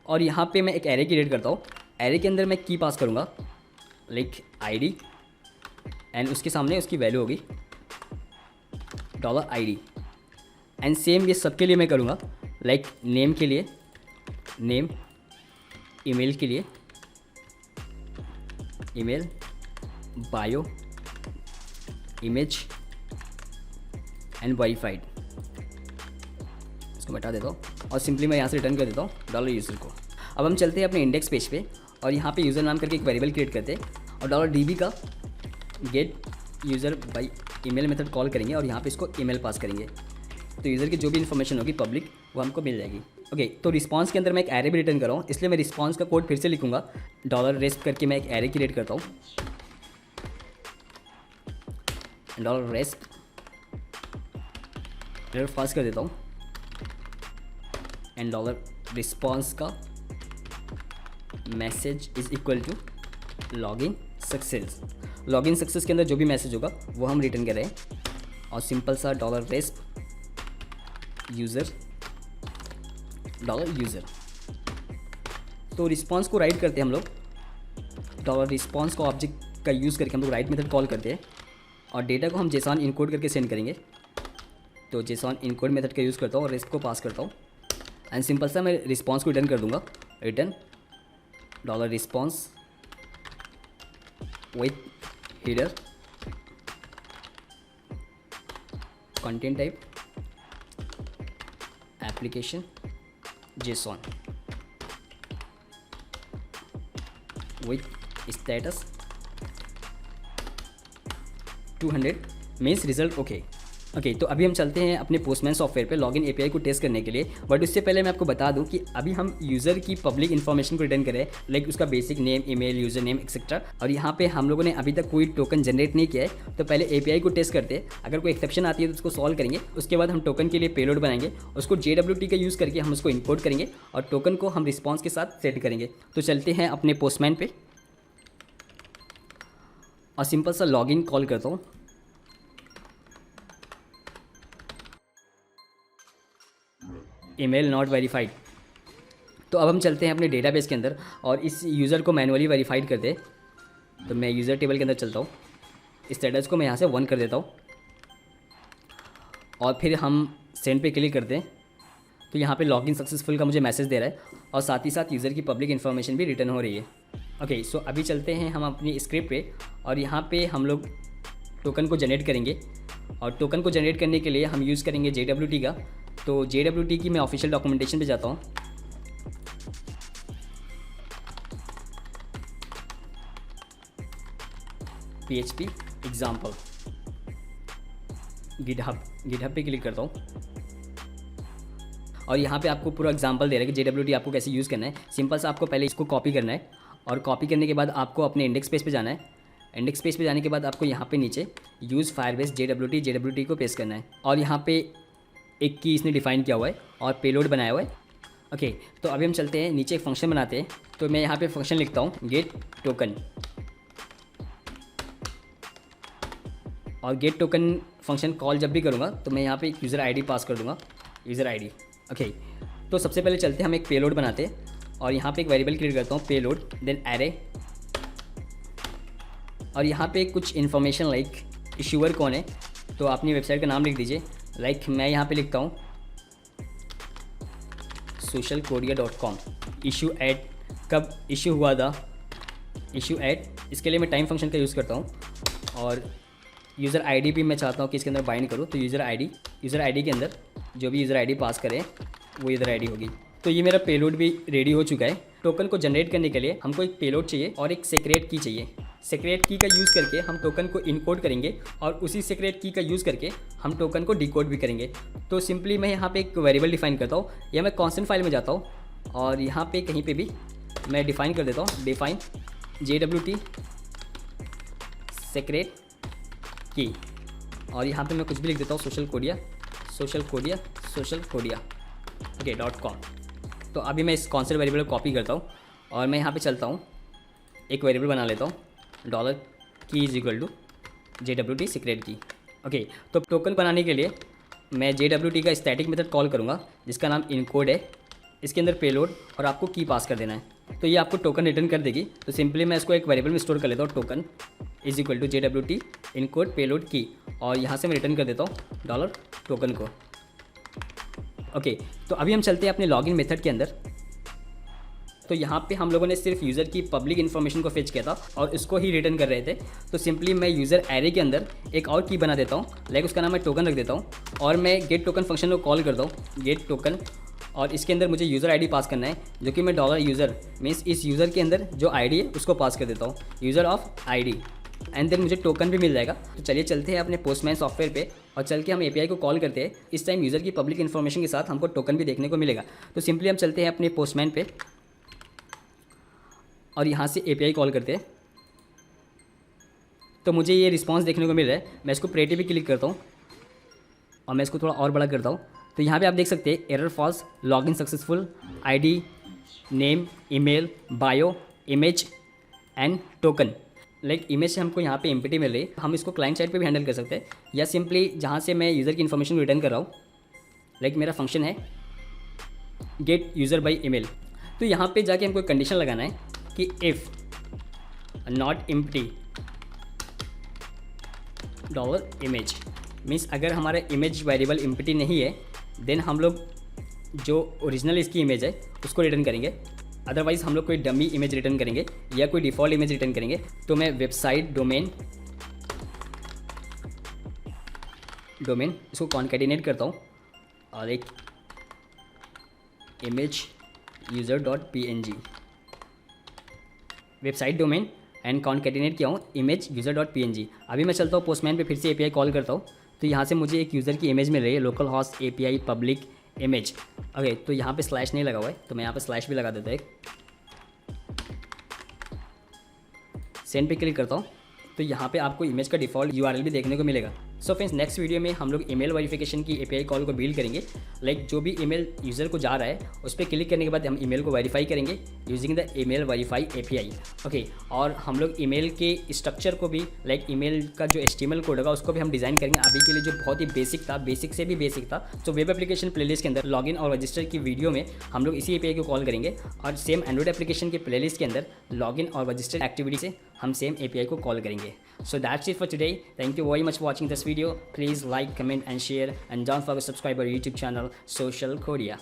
और यहाँ पे मैं एक एरे क्रिएट करता हूँ। एरे के अंदर मैं की पास करूँगा लाइक ID एंड उसके सामने उसकी वैल्यू होगी $ID एंड सेम ये सब के लिए मैं करूँगा लाइक नेम के लिए नेम, ईमेल के लिए email, bio, image and verified. इसको हटा देता हूँ और सिंपली मैं यहाँ से रिटर्न कर देता हूँ $यूज़र को। अब हम चलते हैं अपने इंडेक्स पेज पे और यहाँ पे यूज़र नाम करके एक वेरिएबल क्रिएट करते हैं और $db का gate user by email method call करेंगे और यहाँ पे इसको ईमेल पास करेंगे। तो यूज़र की जो भी इन्फॉर्मेशन होगी पब्लिक वो हमको मिल जाएगी। ओके, तो रिस्पांस के अंदर मैं एक एरे भी रिटर्न कर रहा हूँ, इसलिए मैं रिस्पांस का कोड फिर से लिखूँगा $resp करके मैं एक एरे क्रिएट करता हूँ $resp एरर पास कर देता हूँ एंड $response का message is equal to login success. Login success के अंदर जो भी मैसेज होगा वो हम रिटर्न कर रहे हैं और सिंपल सा $resp यूज़र $यूज़र। तो रिस्पांस को राइट करते हैं हम लोग $response का ऑब्जेक्ट का यूज़ करके हम लोग राइट मेथड कॉल करते हैं और डेटा को हम JSON इनकोड करके सेंड करेंगे। तो JSON इनकोड मेथड का यूज़ करता हूँ और रेस्ट को पास करता हूँ एंड सिंपल सा मैं रिस्पांस को रिटर्न कर दूंगा return $response with header content type application JSON with status 200 means result okay। Okay, तो अभी हम चलते हैं अपने पोस्टमैन सॉफ्टवेयर पे लॉगिन एपीआई को टेस्ट करने के लिए। बट उससे पहले मैं आपको बता दूं कि अभी हम यूज़र की पब्लिक इन्फॉर्मेशन को रिटर्न करें लाइक उसका basic name, email, user name etcetera. और यहाँ पे हम लोगों ने अभी तक कोई टोकन जनरेट नहीं किया है, तो पहले एपीआई को टेस्ट करते हैं। अगर कोई एक्सेप्शन आती है तो उसको सॉल्व करेंगे। उसके बाद हम टोकन के लिए पेलोड बनाएंगे, उसको JWT का यूज़ करके हम उसको इम्पोर्ट करेंगे और टोकन को हम रिस्पॉन्स के साथ सेट करेंगे। तो चलते हैं अपने पोस्टमैन पे और सिंपल सा लॉगिन कॉल करता हूँ। Email not verified. तो अब हम चलते हैं अपने डेटाबेस के अंदर और इस यूज़र को मैनुअली वेरीफाइड करते हैं। तो मैं यूज़र टेबल के अंदर चलता हूँ, स्टेटस को मैं यहाँ से 1 कर देता हूँ और फिर हम सेंड पे क्लिक करते हैं। तो यहाँ पे लॉगिन सक्सेसफुल का मुझे मैसेज दे रहा है और साथ ही साथ यूज़र की पब्लिक इन्फॉर्मेशन भी रिटर्न हो रही है। ओके, सो अभी चलते हैं हम अपनी स्क्रिप्ट पे और यहाँ पे हम लोग टोकन को जनरेट करेंगे। और टोकन को जनरेट करने के लिए हम यूज़ करेंगे JWT का। तो JWT की मैं ऑफिशियल डॉक्यूमेंटेशन पे जाता हूँ। PHP एग्जाम्पल, गिटहब पे क्लिक करता हूँ और यहाँ पे आपको पूरा एग्जांपल दे रहा है कि JWT आपको कैसे यूज़ करना है। सिंपल सा आपको पहले इसको कॉपी करना है और कॉपी करने के बाद आपको अपने इंडेक्स पेज पे जाना है। इंडेक्स पेज पे जाने के बाद आपको यहाँ पे नीचे यूज़ फायरबेस JWT को पेस्ट करना है और यहाँ पे एक की इसने डिफाइन किया हुआ है और पेलोड बनाया हुआ है। ओके, तो अभी हम चलते हैं नीचे एक फंक्शन बनाते हैं। तो मैं यहाँ पे फंक्शन लिखता हूँ गेट टोकन और गेट टोकन फंक्शन कॉल जब भी करूँगा तो मैं यहाँ पे एक यूज़र ID पास कर दूँगा, यूज़र ID। ओके, तो सबसे पहले चलते हैं हम एक पेलोड बनाते हैं और यहाँ पे एक वेरिएबल क्रिएट करता हूँ पेलोड, देन एरे और यहाँ पे कुछ इन्फॉर्मेशन लाइक इशूअर कौन है तो अपनी वेबसाइट का नाम लिख दीजिए। लाइक मैं यहाँ पे लिखता हूँ socialkodia.com। इशू एट कब इशू हुआ था, इशू एट, इसके लिए मैं टाइम फंक्शन का यूज़ करता हूँ और यूज़र ID भी मैं चाहता हूँ कि इसके अंदर बाइंड करूँ। तो यूज़र ID के अंदर जो भी यूज़र ID पास करें वो यूज़र ID होगी। तो ये मेरा पेलोड भी रेडी हो चुका है। टोकन को जनरेट करने के लिए हमको एक पेलोड चाहिए और एक सीक्रेट की चाहिए। सीक्रेट की का यूज़ करके हम टोकन को इनकोड करेंगे और उसी सीक्रेट की का यूज़ करके हम टोकन को डिकोड भी करेंगे। तो सिंपली मैं यहाँ पे एक वेरिएबल डिफाइन करता हूँ या मैं कॉन्स्टेंट फाइल में जाता हूँ और यहाँ पे कहीं पे भी मैं डिफाइन कर देता हूँ डिफाइन JWT सीक्रेट की और यहाँ पे मैं कुछ भी लिख देता हूँ socialkodia .com। तो अभी मैं इस कॉन्स्टेंट वेरिएबल को कॉपी करता हूँ और मैं यहाँ पे चलता हूँ, एक वेरिएबल बना लेता हूँ $की is equal to JWT secret key. Okay, तो टोकन बनाने के लिए मैं JWT का स्टैटिक मेथड कॉल करूँगा जिसका नाम इनकोड है। इसके अंदर पेलोड और आपको की पास कर देना है तो ये आपको टोकन रिटर्न कर देगी। तो सिंपली मैं इसको एक वेरिएबल में स्टोर कर लेता हूँ token is equal to JWT encode payload key और यहाँ से मैं रिटर्न कर देता हूँ $टोकन को। ओके, तो अभी हम चलते हैं अपने लॉगिन मेथड के अंदर। तो यहाँ पे हम लोगों ने सिर्फ यूज़र की पब्लिक इन्फॉर्मेशन को फेच किया था और उसको ही रिटर्न कर रहे थे। तो सिंपली मैं यूज़र एरे के अंदर एक और की बना देता हूँ, लाइक उसका नाम मैं टोकन रख देता हूँ और मैं गेट टोकन फंक्शन को कॉल करता हूँ गेट टोकन और इसके अंदर मुझे यूज़र ID पास करना है जो कि मैं $यूज़र मीन्स इस यूज़र के अंदर जो ID है उसको पास कर देता हूँ user of ID and then मुझे टोकन भी मिल जाएगा। तो चलिए चलते हैं अपने पोस्टमैन सॉफ्टवेयर पे और चल के हम API को कॉल करते हैं। इस टाइम यूज़र की पब्लिक इन्फॉर्मेशन के साथ हमको टोकन भी देखने को मिलेगा। तो सिंपली हम चलते हैं अपने पोस्टमैन पे और यहाँ से API कॉल करते हैं। तो मुझे ये रिस्पॉन्स देखने को मिल रहा है। मैं इसको प्रेटी पे क्लिक करता हूँ और मैं इसको थोड़ा और बड़ा करता हूँ। तो यहाँ पे आप देख सकते हैं error false, login successful, ID, name, email, bio, image and token. Like image से हमको यहाँ पे एम्प्टी मिल रही है। हम इसको क्लाइंट साइड पे भी हैंडल कर सकते हैं या सिंपली जहाँ से मैं यूज़र की इन्फॉर्मेशन रिटर्न कर रहा हूँ, लाइक मेरा फंक्शन है गेट यूज़र बाई ईमेल। तो यहाँ पे जाके हमको एक कंडीशन लगाना है कि if not empty $image means अगर हमारा इमेज वेरिएबल एम्प्टी नहीं है देन हम लोग जो ओरिजिनल इसकी इमेज है उसको रिटर्न करेंगे, अदरवाइज़ हम लोग कोई डमी इमेज रिटर्न करेंगे या कोई डिफ़ॉल्ट इमेज रिटर्न करेंगे। तो मैं वेबसाइट डोमेन इसको कॉन्केटिनेट करता हूँ और एक image user.png website domain and concatenate किया हूँ इमेज user.png। अभी मैं चलता हूँ पोस्टमैन पे फिर से API कॉल करता हूँ। तो यहाँ से मुझे एक यूज़र की इमेज मिल रही है local host API public image. Okay, तो यहाँ पे स्लैश नहीं लगा हुआ है तो मैं यहाँ पे स्लैश भी लगा देता हूँ। सेंड पे क्लिक करता हूँ तो यहाँ पे आपको इमेज का डिफ़ॉल्ट URL भी देखने को मिलेगा। सो फ्रेंड्स नेक्स्ट वीडियो में हम लोग ईमेल वेरिफिकेशन की एपीआई कॉल को बिल्ड करेंगे। लाइक जो भी ईमेल यूज़र को जा रहा है उस पर क्लिक करने के बाद हम ईमेल को वेरीफाई करेंगे using the email verify API. Okay, और हम लोग ईमेल के स्ट्रक्चर को भी लाइक ईमेल का जो HTML कोड होगा उसको भी हम डिज़ाइन करेंगे। अभी के लिए जो बहुत ही बेसिक था, बेसिक से भी बेसिक था, तो वेब एप्लीकेशन प्लेलिस्ट के अंदर लॉगिन और रजिस्टर की वीडियो में हम लोग इसी एपीआई को कॉल करेंगे और सेम एंड्रॉइड एप्लीकेशन के प्लेलिस्ट के अंदर लॉगिन और रजिस्टर एक्टिविटी से हम सेम एपीआई को कॉल करेंगे। So that's it for today. Thank you very much for watching this video. Please like, comment and share, and don't forget to subscribe our YouTube channel Social Korea.